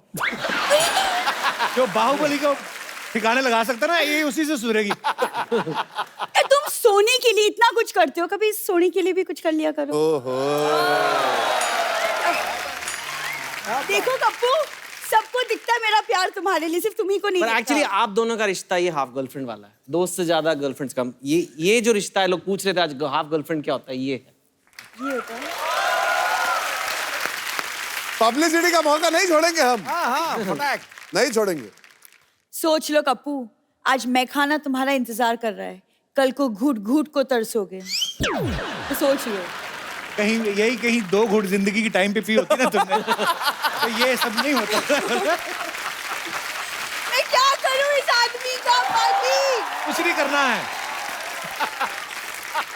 जो बाहुबली को ठिकाने लगा सकता ना, ये उसी से सुधरेगी। तुम सोने के लिए इतना कुछ करते हो, कभी सोने के लिए भी कुछ कर लिया करो। देखो कप्पू, सबको दिखता है मेरा प्यार तुम्हारे लिए, सिर्फ तुम्ही को नहीं पर दिखता। एक्चुअली आप दोनों का रिश्ता ये हाफ गर्लफ्रेंड वाला है, दोस्त से ज्यादा गर्लफ्रेंड्स कम। ये जो रिश्ता है, लोग पूछ रहे थे आज हाफ गर्लफ्रेंड क्या होता है, ये है। ये होता है। पब्लिसिटी का मौका नहीं छोड़ेंगे हम। हाँ फटाक। नहीं छोड़ेंगे। सोच लो कप्पू, आज मैं खाना तुम्हारा इंतजार कर रहा है, कल को घूट घूट को तरसोगे। तो सोच लो। कहीं यही कहीं 2 घूंट जिंदगी की टाइम पे पी होती ना तुमने, तो ये सब नहीं होता। मैं क्या करूं इस आदमी का? पाजी कुछ नहीं करना है।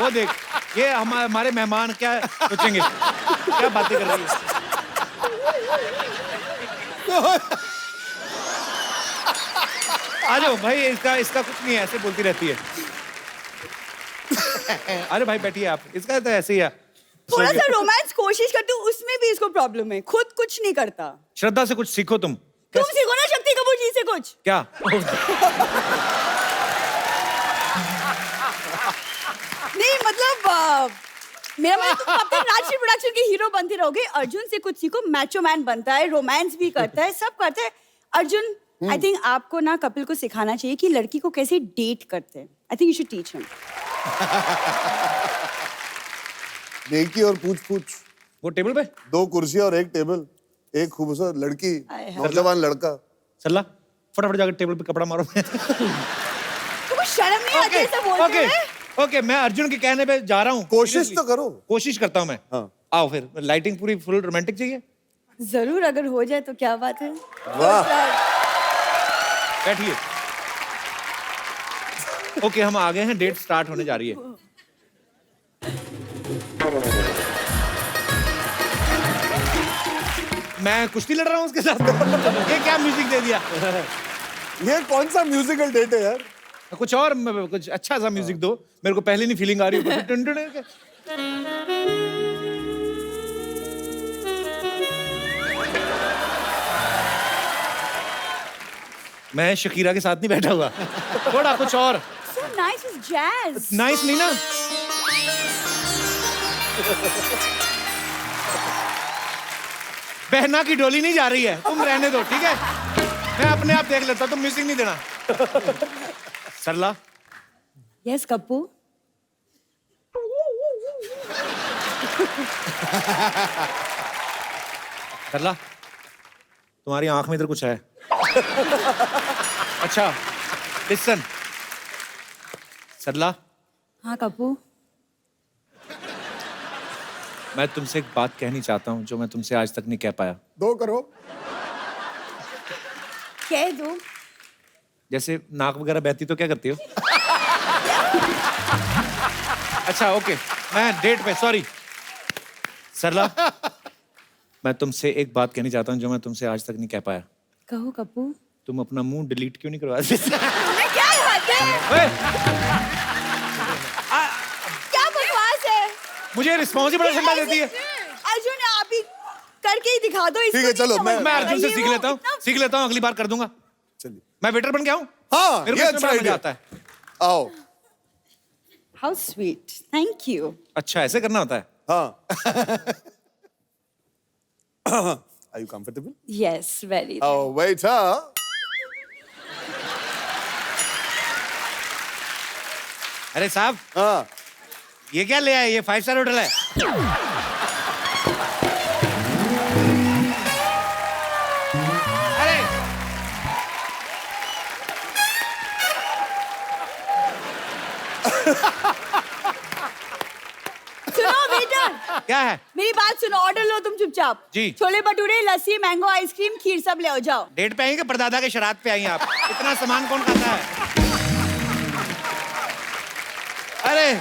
वो देख, ये हमारे मेहमान क्या सोचेंगे, क्या बातें कर रही है। आ जाओ भाई, इसका कुछ नहीं है, ऐसे बोलती रहती है। अरे भाई बैठिए आप, इसका तो ऐसे ही है। थोड़ा सा रोमांस कोशिश करती हूँ, उसमें भी इसको प्रॉब्लम है, खुद कुछ नहीं करता। श्रद्धा से कुछ सीखो तुम, तुम सीखो ना शक्ति कपूर जी से कुछ। क्या? नहीं मतलब मेरा मतलब तुम कब तक राजश्री प्रोडक्शन के हीरो बनते रहोगे। अर्जुन से कुछ सीखो, मैचो मैन बनता है, रोमांस भी करता है, सब करता है। अर्जुन आई थिंक आपको ना कपिल को सिखाना चाहिए कि लड़की को कैसे डेट करते हैं। I think you should teach him. नेकी और पूछ पूछ, वो टेबल पे 2 कुर्सी और 1 टेबल, एक खूबसूरत लड़की, आए हाय। नौजवान लड़का। सल्ला फटाफट जाकर टेबल पे कपड़ा मारो। तुमको शर्म नहीं आती ऐसे बोलते ओके हुए? ओके, मैं अर्जुन के कहने पे जा रहा हूँ। कोशिश तो करो। कोशिश करता हूँ मैं। हाँ। आओ फिर, लाइटिंग पूरी फुल रोमांटिक चाहिए। जरूर, अगर हो जाए तो क्या बात है। वाह। बैठिए। ओके, हम आ गए हैं, डेट स्टार्ट होने जा रही है। मैं कुश्ती लड़ रहा हूँ उसके साथ। ये क्या म्यूजिक दे दिया? ये कौन सा म्यूजिकल डेट है यार? कुछ और कुछ अच्छा सा म्यूजिक दो। मेरे को पहले नहीं फीलिंग आ रही है। टन टन टन। मैं शकीरा के साथ नहीं बैठा हुआ। थोड़ा कुछ और So nice is jazz. Nice नहीं ना। बहना की डोली नहीं जा रही है, तुम रहने दो, ठीक है? मैं अपने आप देख लेता हूं, तुम म्यूजिक नहीं देना। सरला, Yes, कप्पू। सरला, तुम्हारी आंख में इधर कुछ है। अच्छा, लिसन। सरला, हाँ कप्पू। मैं तुमसे एक बात कहनी चाहता हूँ जो मैं तुमसे आज तक नहीं कह पाया। 2 करो। कह दो। जैसे नाक वगैरह बहती तो क्या करती हो? अच्छा ओके, मैं डेट पे, सॉरी। सरला, मैं तुमसे एक बात कहनी चाहता हूँ जो मैं तुमसे आज तक नहीं कह पाया। कहो कप्पू। तुम अपना मुंह डिलीट क्यों नहीं करवाते? तुम्हें क्या बात है? ओए, क्या बकवास है? मुझे रिस्पॉन्स ही बड़ा ठंडा देती है। अर्जुन आप ही करके ही दिखा दो। ठीक है, चलो, मैं अर्जुन से सीख लेता हूँ, अगली बार कर दूंगा। चलिए। मैं वेटर बन के आऊँ? हाँ, मेरे ये को अच्छा इसमें बड़ा मजा idea। आता है। आओ। How sweet, thank you. अच्छा, ऐसे करना होता है? हाँ। Are you comfortable? Yes, very. Oh, waiter. अरे साहब, हाँ। ये क्या ले आए? ये 5 स्टार होटल है। अरे सुनो बेटर, क्या है? मेरी बात सुनो, ऑर्डर लो तुम चुपचाप। जी। छोले भटूरे, लस्सी, मैंगो आइसक्रीम, खीर सब ले आओ, जाओ। डेट पे आई कि परदादा के शराब पे आई हैं आप? इतना सामान कौन खाता है? अरे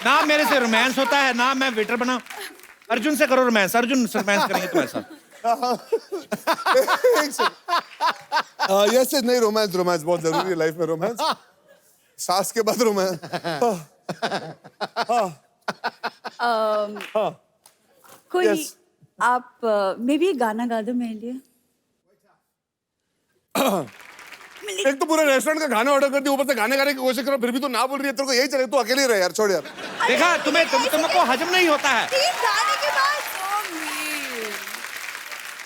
ना मेरे से रोमांस होता है ना मैं वेटर बना। अर्जुन से करो रोमांस, अर्जुन से रोमांस करेंगे तुम्हारे साथ। यस, नहीं, रोमांस बहुत जरूरी है लाइफ में। रोमांस सास के बाद रोमांस। कोई Yes. आप मे भी गाना गा दो मेरे लिए। एक तो पूरे रेस्टोरेंट का खाना ऑर्डर कर दिया, ऊपर से गाने गाने की कोशिश करो, फिर भी तो ना बोल रही है। तेरे को यही चले, तू अकेले रह यार, छोड़ यार। देखा, तुमको हजम नहीं होता है। तीन गाने के बाद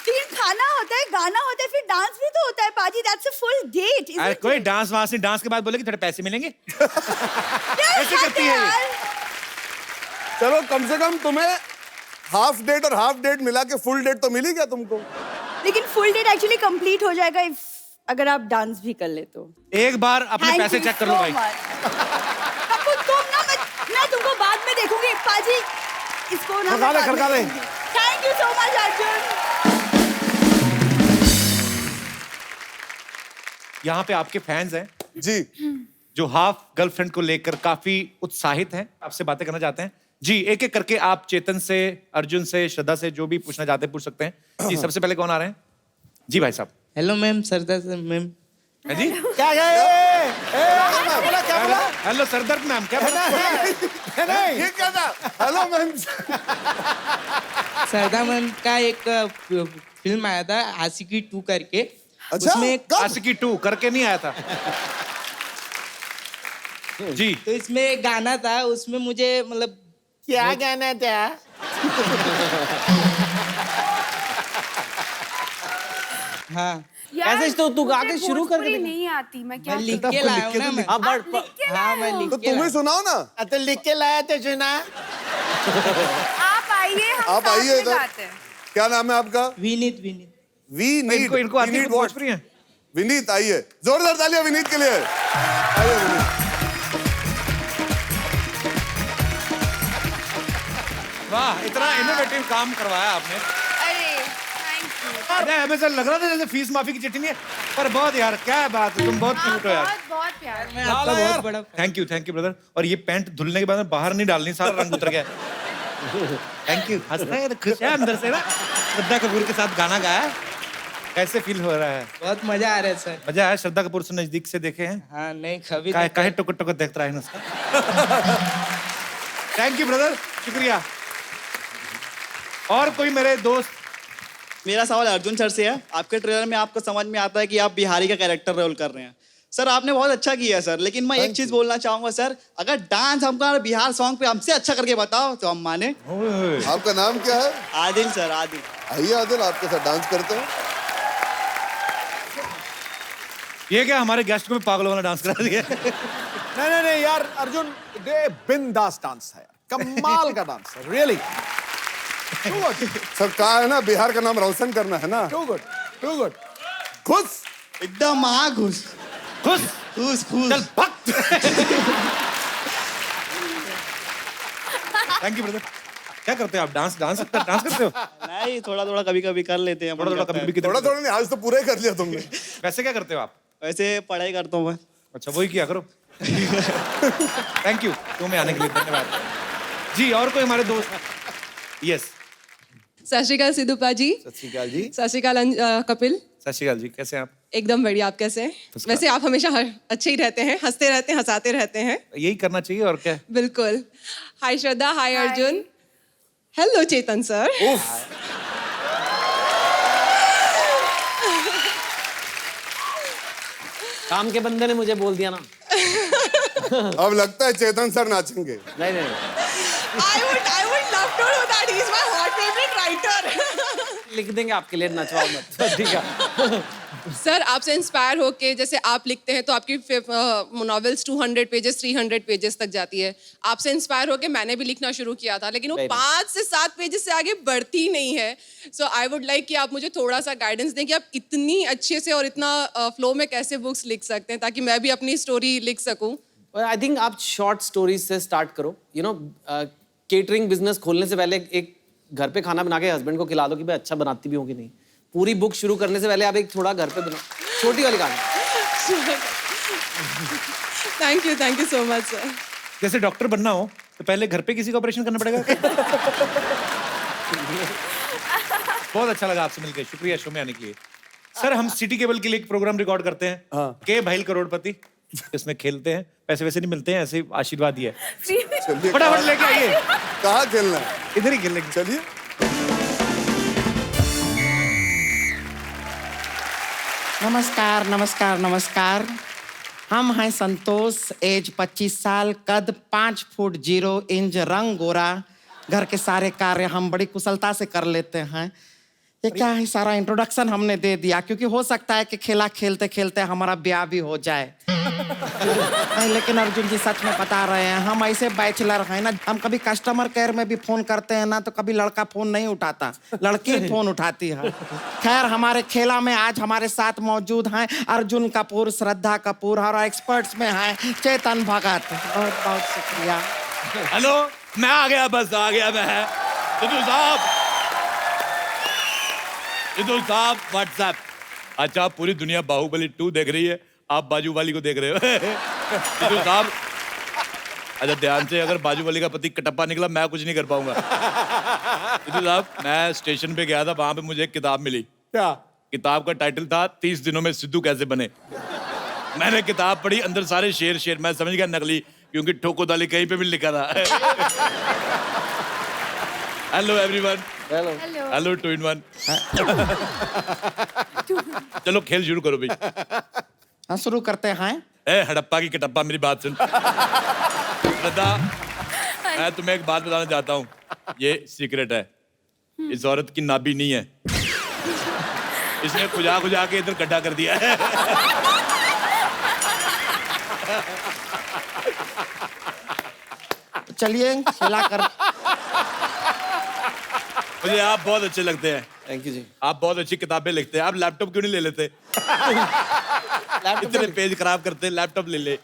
तीन खाना होता है, गाना होता है, फिर डांस भी तो होता है पाजी। That's a full date. अरे कोई डांस वांस नहीं, डांस के बाद बोले कि थोड़े पैसे मिलेंगे। ऐसे करती है ये। चलो, कम से कम तुम्हें हाफ डेट और हाफ डेट मिला के फुल डेट तो मिली क्या तुमको? लेकिन फुल डेट एक्चुअली कंप्लीट हो जाएगा if अगर आप डांस भी कर ले तो। एक बार अपने Thank पैसे you चेक कर लो so भाई। much. कपूर, तुम ना मैं तुमको बाद में देखूंगी पाजी। इसको ना खड़का दे। Thank you so much Arjun. यहाँ पे आपके फैंस हैं जी। जो हाफ गर्लफ्रेंड को लेकर काफी उत्साहित हैं, आपसे बातें करना चाहते हैं। जी, एक एक करके आप चेतन से, अर्जुन से, श्रद्धा से जो भी पूछना चाहते हैं पूछ सकते हैं। जी, सबसे पहले कौन आ रहे हैं? जी भाई साहब। हेलो मैम, सरदार मैम। है जी? क्या गए? बोला क्या बोला? हेलो सरदर्द मैम, क्या बोला? नहीं ये क्या था? Hello ma'am. सरदार मैम का एक फिल्म आया था आशिकी 2 करके। अच्छा, उसमें एक कब? आशिकी 2 करके नहीं आया था। जी तो इसमें एक गाना था, उसमें मुझे मतलब क्या गाना था? हाँ कैसे तो तू गा के शुरू कर दे। नहीं आती, मैं क्या मैं लिख के लाया हूँ ना मैं। हाँ बट हाँ मैं लिख तो के तुम ही लाया। सुनाओ ना। तो लिख के लाया तो सुना। आप आइए, हम आप साथ आइए में इधर। गाते हैं। क्या नाम है आपका? विनीत विनीत। We need. इनको आती है कुछ भोजपुरी है? विनीत आइए, जोरदार तालियां विनीत के लिए। आइए विनीत। वाह, इतना इनोवेटिव काम करवाया आपने। अरे थैंक यू। अरे हमें से लग रहा था जैसे फीस माफी की चिट्ठी नहीं है, पर बहुत यार क्या बात है, तुम बहुत क्यूट हो यार। बहुत बहुत प्यार। मैं आपका बहुत बड़ा थैंक यू ब्रदर। और ये पैंट धुलने के बाद में बाहर नहीं डालनी, सारा रंग उतर गया। Thank you. हंसता है, खुश है अंदर से ना। श्रद्धा कपूर के साथ गाना गाया, कैसे फील हो रहा है? बहुत मजा आ रहा है सर। मजा आया? श्रद्धा कपूर से नजदीक से देखे हैं? हाँ नहीं कभी काहे टुक टुक देखता रहा है उसका। थैंक यू ब्रदर, शुक्रिया। और कोई मेरे दोस्त? मेरा सवाल अर्जुन सर से है। आपके ट्रेलर में आपको समझ में आता है कि आप बिहारी का कैरेक्टर रोल कर रहे हैं। सर आपने बहुत अच्छा किया है सर, लेकिन मैं एक चीज बोलना चाहूंगा सर, अगर डांस हमका बिहार सॉन्ग पे हमसे अच्छा करके बताओ तो हम माने। आपका नाम क्या है? आदिल सर, आदिल। आइए आदिल, आपके साथ डांस करते हैं। ये क्या हमारे गेस्ट को भी पागलों वाला डांस करा दिया? नहीं यार अर्जुन, ये बिंदास डांस है, कमाल का डांस है, रियली। सर कहा है ना, बिहार का नाम रोशन करना है ना। Too good, too good. खुश। एकदम महाघुस। खुश खुश खुश। चल भक्त। Thank you brother. क्या करते हो आप? डांस करते हो? नहीं, थोड़ा थोड़ा कभी कभी कर लेते हैं। थोड़ा कभी थोड़ा थोड़ा नहीं, आज तो पूरा ही कर लिया तुमने। वैसे क्या करते हो आप? वैसे पढ़ाई करता हूँ मैं। अच्छा वही किया करो। थैंक यू तुम्हें आने के लिए, धन्यवाद जी। और कोई हमारे दोस्त? यस। सत श्री अकाल सिद्धू पाजी। सत श्री अकाल जी। सत श्री अकाल कपिल। सत श्री अकाल जी, कैसे हैं आप? एकदम बढ़िया, आप कैसे हैं? वैसे आप हमेशा अच्छे ही रहते हैं, हंसते रहते हैं, हंसाते रहते हैं। यही करना चाहिए और क्या। बिल्कुल। हाय श्रद्धा, हाय अर्जुन, हेलो चेतन सर। काम के बंदे ने मुझे बोल दिया ना। अब लगता है चेतन सर नाचेंगे। नहीं I would love to do that. He's my hot favorite writer. लिख देंगे आपके लिए, नचवाओ मत। ठीक है। सर आपसे इंस्पायर होके, जैसे आप लिखते हैं तो आपकी नॉवेल्स 200 पेजेस 300 पेजेस तक जाती है। आपसे इंस्पायर होके मैंने भी लिखना शुरू किया था, लेकिन वो 5 से 7 पेजेस से आगे बढ़ती ही नहीं है। सो आई वुड लाइक कि आप मुझे थोड़ा सा गाइडेंस दें कि आप इतनी अच्छे से और इतना फ्लो में कैसे बुक्स लिख सकते हैं, ताकि मैं भी अपनी स्टोरी लिख सकूं। आई थिंक आप शॉर्ट स्टोरीज से स्टार्ट करो। यू नो, केटरिंग बिजनेस खोलने से पहले एक घर पे खाना बना के हस्बैंड को खिला दो कि भाई अच्छा बनाती भी होगी नहीं। पूरी बुक शुरू करने से पहले आप एक थोड़ा घर पे बना, छोटी वाली कहानी। Thank you so much sir. जैसे डॉक्टर बनना हो तो पहले घर पे किसी का ऑपरेशन करना पड़ेगा। बहुत अच्छा लगा आपसे मिलकर, शुक्रिया शो में आने के लिए। सर हम सिटी केबल के लिए एक प्रोग्राम रिकॉर्ड करते हैं, के भाई करोड़पति। इसमें खेलते हैं, पैसे वैसे नहीं मिलते हैं, ऐसे आशीर्वाद ही है। चलिए, फटाफट लेके आइए। कहाँ खेलना है? इधर ही खेलेंगे। चलिए। नमस्कार नमस्कार नमस्कार। हम हैं संतोष, एज 25 साल, कद 5 फुट 0 इंच, रंग गोरा। घर के सारे कार्य हम बड़ी कुशलता से कर लेते हैं। ये क्या है, सारा इंट्रोडक्शन हमने दे दिया क्योंकि हो सकता है कि खेला खेलते खेलते हमारा ब्याह भी हो जाए। नहीं, लेकिन अर्जुन जी सच में बता रहे हैं, हम ऐसे बैचलर हैं ना, हम कभी कस्टमर केयर में भी फोन करते हैं ना तो कभी लड़का फोन नहीं उठाता, लड़की ही फोन उठाती है। खैर, हमारे खेला में आज हमारे साथ मौजूद हैं अर्जुन कपूर, श्रद्धा कपूर और एक्सपर्ट्स में हैं चेतन भगत। बहुत बहुत शुक्रिया। हेलो, मैं आ गया, बस आ गया मैं। सिद्धू साहब व्हाट्सएप। अच्छा, पूरी दुनिया बाहुबली 2 देख रही है, आप बाजू वाली को देख रहे हो। सिद्धू साहब, अच्छा ध्यान से, अगर बाजू वाली का पति कटप्पा निकला मैं कुछ नहीं कर पाऊंगा। सिद्धू साहब, मैं स्टेशन पे गया था, वहां पे मुझे एक किताब मिली। क्या? किताब का टाइटल था 30 दिनों में सिद्धू कैसे बने। मैंने किताब पढ़ी, अंदर सारे शेर शेर, मैं समझ गया नकली, क्योंकि ठोको दाली कहीं पे भी लिखा था। Hello everyone. Hello. Hello 2 in 1। चलो खेल शुरू करो भाई। हाँ शुरू करते हैं। ए हड़प्पा की कटप्पा, मेरी बात सुन। श्रद्धा, मैं तुम्हें एक बात बताना चाहता हूँ, ये सीक्रेट है। इस औरत की नाभि नहीं है, इसने खुजा खुजा के इधर गड्ढा कर दिया है। चलिए खिला कर। मुझे आप बहुत अच्छे लगते हैं। थैंक यू जी। आप बहुत अच्छी किताबें लिखते हैं। आप लैपटॉप क्यों नहीं ले लेते? इतने पेज खराब करते, लैपटॉप ले ले।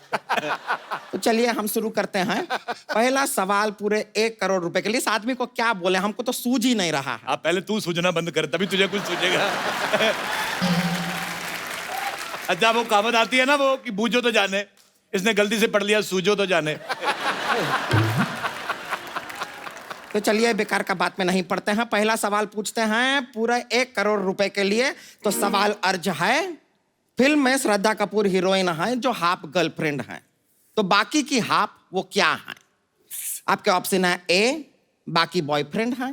तो चलिए हम शुरू करते हैं। पहला सवाल पूरे 1 करोड़ रुपए के लिए। इस आदमी को क्या बोले, हमको तो सूझ ही नहीं रहा है। आप पहले तू सूझना बंद कर, तभी तुझे कुछ सूझेगा। अच्छा वो कहावत आती है ना वो कि बूझो तो जाने, इसने गलती से पढ़ लिया सूझो तो जाने। तो चलिए बेकार का बात में नहीं पढ़ते हैं। पहला सवाल पूछते हैं पूरा 1 करोड़ रुपए के लिए। तो सवाल अर्ज है, फिल्म में श्रद्धा कपूर हीरोइन है जो हाफ गर्लफ्रेंड है, तो बाकी की हाफ वो क्या है? आपके ऑप्शन है ए बाकी बॉयफ्रेंड है,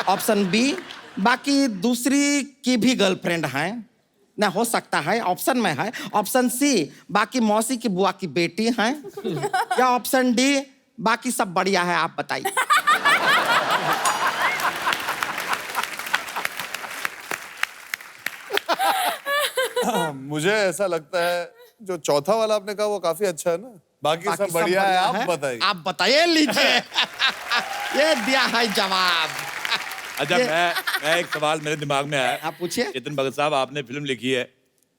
ऑप्शन बी बाकी दूसरी की भी गर्लफ्रेंड है, ना हो सकता है ऑप्शन में है, ऑप्शन सी बाकी मौसी की बुआ की बेटी है, या ऑप्शन डी बाकी सब बढ़िया है। आप बताइए। मुझे ऐसा लगता है जो चौथा वाला आपने कहा वो काफी अच्छा है ना, बाकी सब बढ़िया है। आप बताइए। आप बताइए, लीजिए। ये दिया है जवाब। अच्छा मैं एक सवाल मेरे दिमाग में आया। आप पूछिए। चेतन भगत साहब, आपने फिल्म लिखी है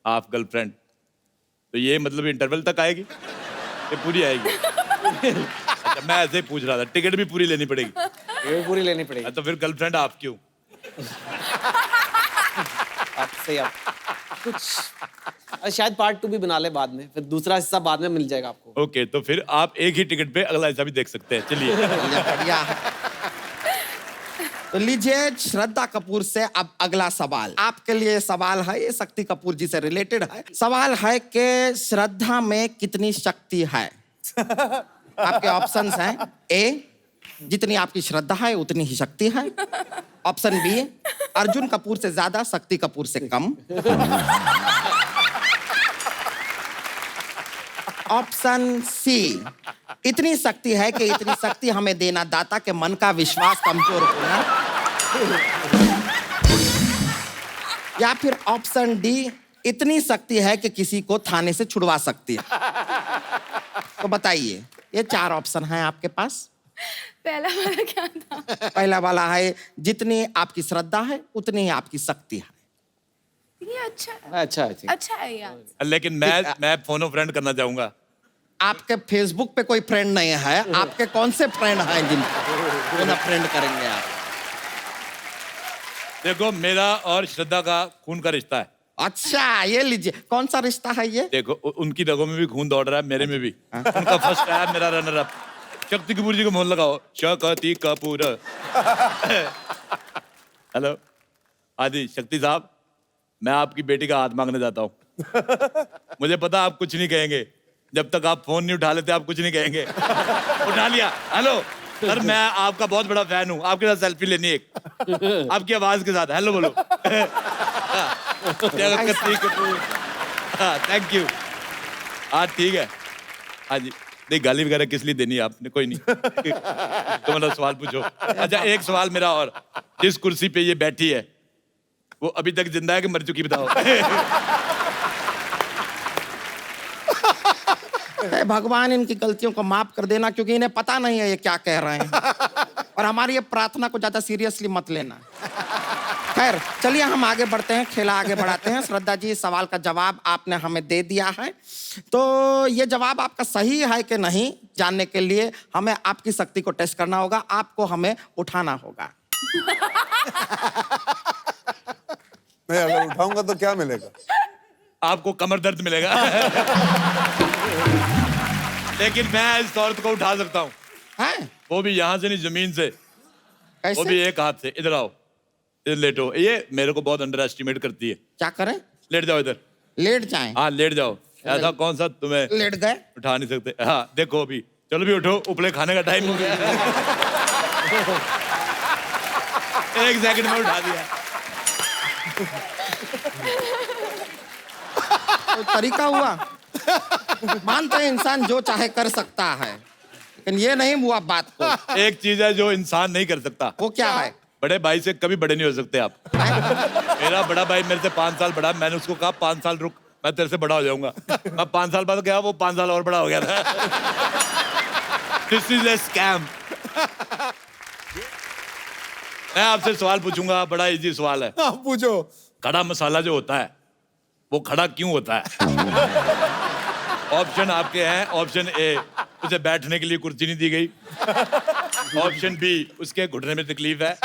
हाफ गर्लफ्रेंड, तो ये मतलब इंटरवल तक आएगी, ये पूरी आएगी? अच्छा मैं ऐसे ही पूछ रहा था, टिकट भी पूरी लेनी पड़ेगी? ये पूरी लेनी पड़ेगी। तो फिर गर्लफ्रेंड आप क्यों? आप सही। आप कुछ शायद पार्ट 2 भी बना ले बाद में, फिर दूसरा हिस्सा बाद में मिल जाएगा आपको। ओके, तो फिर आप एक ही टिकट पे अगला हिस्सा भी देख सकते हैं। चलिए। बढ़िया है। तो लीजिए श्रद्धा कपूर से अब अगला सवाल आपके लिए। सवाल है ये शक्ति कपूर जी से रिलेटेड है। सवाल है कि श्रद्धा में कितनी शक्ति है? आपके ऑप्शंस हैं, ए जितनी आपकी श्रद्धा है उतनी ही शक्ति है, ऑप्शन बी अर्जुन कपूर से ज्यादा शक्ति कपूर से कम, ऑप्शन सी इतनी शक्ति है कि इतनी शक्ति हमें देना दाता के मन का विश्वास कमजोर होना, या फिर ऑप्शन डी इतनी शक्ति है कि किसी को थाने से छुड़वा सकती है। तो बताइए, ये 4 ऑप्शन हैं आपके पास। पहला वाला क्या था? पहला वाला है जितनी आपकी श्रद्धा है उतनी ही आपकी शक्ति है। ये अच्छा है। अच्छा है। अच्छा है यार। लेकिन मैं फोनो फ्रेंड करना चाहूंगा। आपके फेसबुक पे कोई फ्रेंड नहीं है, आपके कौन से फ्रेंड हैं जिनको ना फ्रेंड करेंगे आप? देखो मेरा और श्रद्धा का खून का रिश्ता है। अच्छा ये लीजिए, कौन सा रिश्ता है ये? देखो उनकी रगों में भी खून दौड़ रहा है, मेरे में भी। उनका फर्स्ट है, मेरा रनर अप। शक्ति कपूर जी को मोहन लगाओ। शक्ति कपूर। हेलो, हाँ जी शक्ति साहब, मैं आपकी बेटी का हाथ मांगने जाता हूँ। मुझे पता आप कुछ नहीं कहेंगे, जब तक आप फोन नहीं उठा लेते आप कुछ नहीं कहेंगे। उठा लिया। हेलो सर, मैं आपका बहुत बड़ा फैन हूँ, आपके साथ सेल्फी लेनी एक, आपकी आवाज के साथ। हेलो बोलो। Thank you. हाँ ठीक है। हाँ जी, नहीं गाली वगैरह किस लिए देनी है आपने? कोई नहीं। तो मतलब सवाल पूछो। अच्छा एक सवाल मेरा और, जिस कुर्सी पे ये बैठी है वो अभी तक जिंदा है कि मर चुकी? बताओ। भगवान इनकी गलतियों को माफ कर देना, क्योंकि इन्हें पता नहीं है ये क्या कह रहे हैं, और हमारी ये प्रार्थना को ज्यादा सीरियसली मत लेना। खैर चलिए हम आगे बढ़ते हैं, खेला आगे बढ़ाते हैं। श्रद्धा जी, सवाल का जवाब आपने हमें दे दिया है, तो ये जवाब आपका सही है कि नहीं जानने के लिए हमें आपकी शक्ति को टेस्ट करना होगा, आपको हमें उठाना होगा। मैं अगर उठाऊंगा तो क्या मिलेगा? आपको कमर दर्द मिलेगा। लेकिन मैं इस औरत को उठा सकता हूँ। हैं? वो भी यहाँ से नहीं, जमीन से। कैसे? वो भी एक हाथ से। इधर आओ, इधर लेटो। ये मेरे को बहुत अंडर एस्टिमेट करती है। क्या करें? लेट जाओ इधर। लेट जाएं। हाँ लेट जाओ। ऐसा कौन सा तुम्हें लेट गए। उठा नहीं सकते? हाँ देखो अभी, चलो भी उठो, उपले खाने का टाइम हो गया। 1 सेकंड में उठा दिया। तो तरीका हुआ। मानते हैं इंसान जो चाहे कर सकता है, लेकिन ये नहीं हुआ बात को। एक चीज है जो इंसान नहीं कर सकता। वो क्या है? बड़े भाई से कभी बड़े नहीं हो सकते आप। मेरा बड़ा भाई मेरे से 5 साल बड़ा, मैंने उसको कहा 5 साल रुक, मैं तेरे से बड़ा हो जाऊंगा। मैं 5 साल बाद गया, वो 5 साल और बड़ा हो गया था। This is a scam. मैं आपसे सवाल पूछूंगा, बड़ा इजी सवाल है। हाँ, पूछो। खड़ा मसाला जो होता है वो खड़ा क्यों होता है? ऑप्शन आपके हैं। ऑप्शन ए, उसे बैठने के लिए कुर्सी नहीं दी गई। ऑप्शन बी, उसके घुटने में तकलीफ है।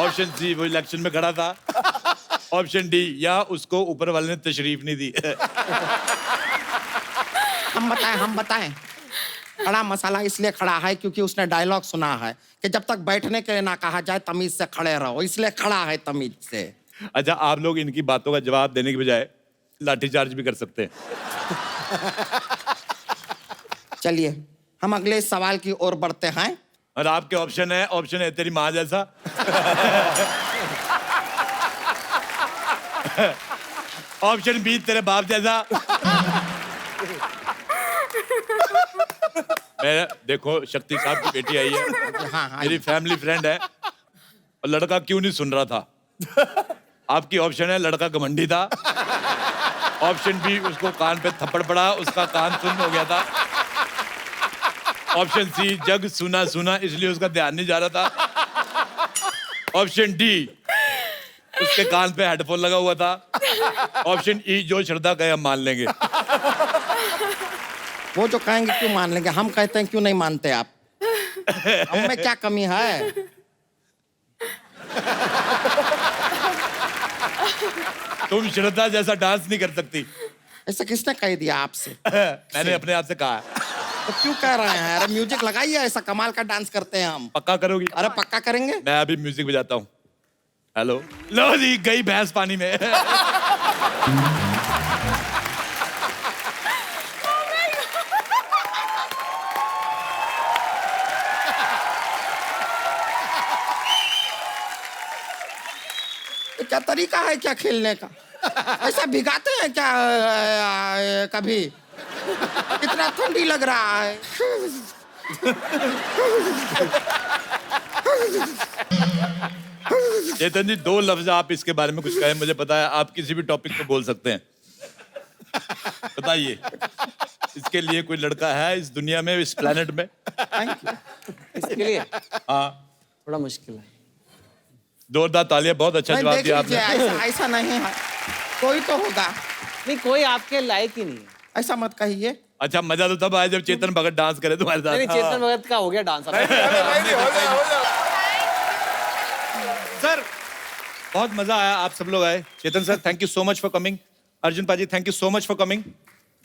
ऑप्शन सी, वो इलेक्शन में खड़ा था। ऑप्शन डी, या उसको ऊपर वाले ने तशरीफ नहीं दी। हम बताएं। खड़ा मसाला इसलिए खड़ा है क्योंकि उसने डायलॉग सुना है कि जब तक बैठने के लिए ना कहा जाए तमीज से खड़े रहो, इसलिए खड़ा है तमीज से। अच्छा, आप लोग इनकी बातों का जवाब देने की बजाय लाठीचार्ज भी कर सकते हैं। चलिए हम अगले सवाल की ओर बढ़ते हैं। और आपके ऑप्शन है, ऑप्शन है तेरी माँ जैसा। ऑप्शन बी, तेरे बाप जैसा। मैं देखो, शक्ति साहब की बेटी आई है, हाँ, मेरी फैमिली फ्रेंड है, और लड़का क्यों नहीं सुन रहा था? आपकी ऑप्शन है लड़का घमंडी था। ऑप्शन बी, उसको कान पे थप्पड़ पड़ा, उसका कान सुन्न हो गया था। ऑप्शन सी, जग सुना सुना इसलिए उसका ध्यान नहीं जा रहा था। ऑप्शन डी, उसके कान पे हेडफोन लगा हुआ था। ऑप्शन ई, जो श्रद्धा कहे हम मान लेंगे। वो जो कहेंगे क्यों मान लेंगे, हम कहते हैं क्यों नहीं मानते आप? हम में क्या कमी है? तुम श्रद्धा जैसा डांस नहीं कर सकती। ऐसा किसने कह दिया आपसे? मैंने अपने आप से कहा है। तो क्यों कह रहे हैं? अरे म्यूजिक लगाइए, ऐसा कमाल का डांस करते हैं हम। पक्का करोगी? अरे पक्का करेंगे। मैं अभी म्यूजिक बजाता हूँ। हेलो, लो जी, गई भैंस पानी में। क्या तरीका है क्या खेलने का? ऐसा भिगाते हैं क्या कभी? कितना ठंडी लग रहा है। चेतन जी, 2 लफ्ज आप इसके बारे में कुछ कहें। मुझे पता है आप किसी भी टॉपिक पे बोल सकते हैं। बताइए, इसके लिए कोई लड़का है इस दुनिया में, इस प्लेनेट में? इसके लिए हाँ, थोड़ा मुश्किल है। जोरदार तालियां, बहुत अच्छा नहीं, जवाब देख दिया लीजिए, आपने। ऐसा नहीं है, कोई तो होगा। नहीं, कोई आपके लायक ही नहीं है। ऐसा मत कहिए। अच्छा, मजा तो तब आया जब चेतन भगत डांस करे तुम्हारे साथ। नहीं, चेतन भगत का हो गया डांस। सर, बहुत मजा आया, आप सब लोग आए। Chetan sir, thank you so much for coming. Arjun पाजी, thank you so much for coming.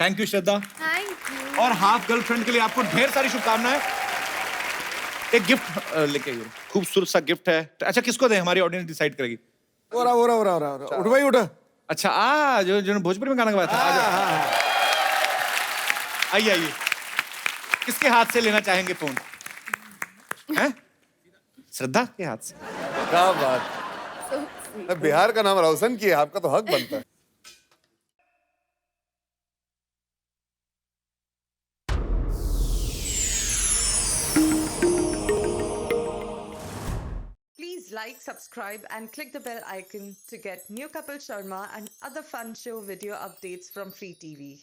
Thank you Shraddha. Thank you. और हाफ गर्लफ्रेंड के लिए आपको ढेर सारी शुभकामनाएं। एक गिफ्ट लेके आइए, खूबसूरत सा गिफ्ट है। अच्छा, किसको दें? हमारी ऑडियंस डिसाइड करेगी। हो रहा। उठ भाई उठ। अच्छा, जो भोजपुरी में गाना गाया था। आइए आइए, किसके हाथ से लेना चाहेंगे फोन? हैं? श्रद्धा के हाथ से। क्या बात, बिहार का नाम रोशन किया, आपका तो हक बनता है। Please like, subscribe and click the bell icon to get new Kapil Sharma and other fun show video updates from Free TV.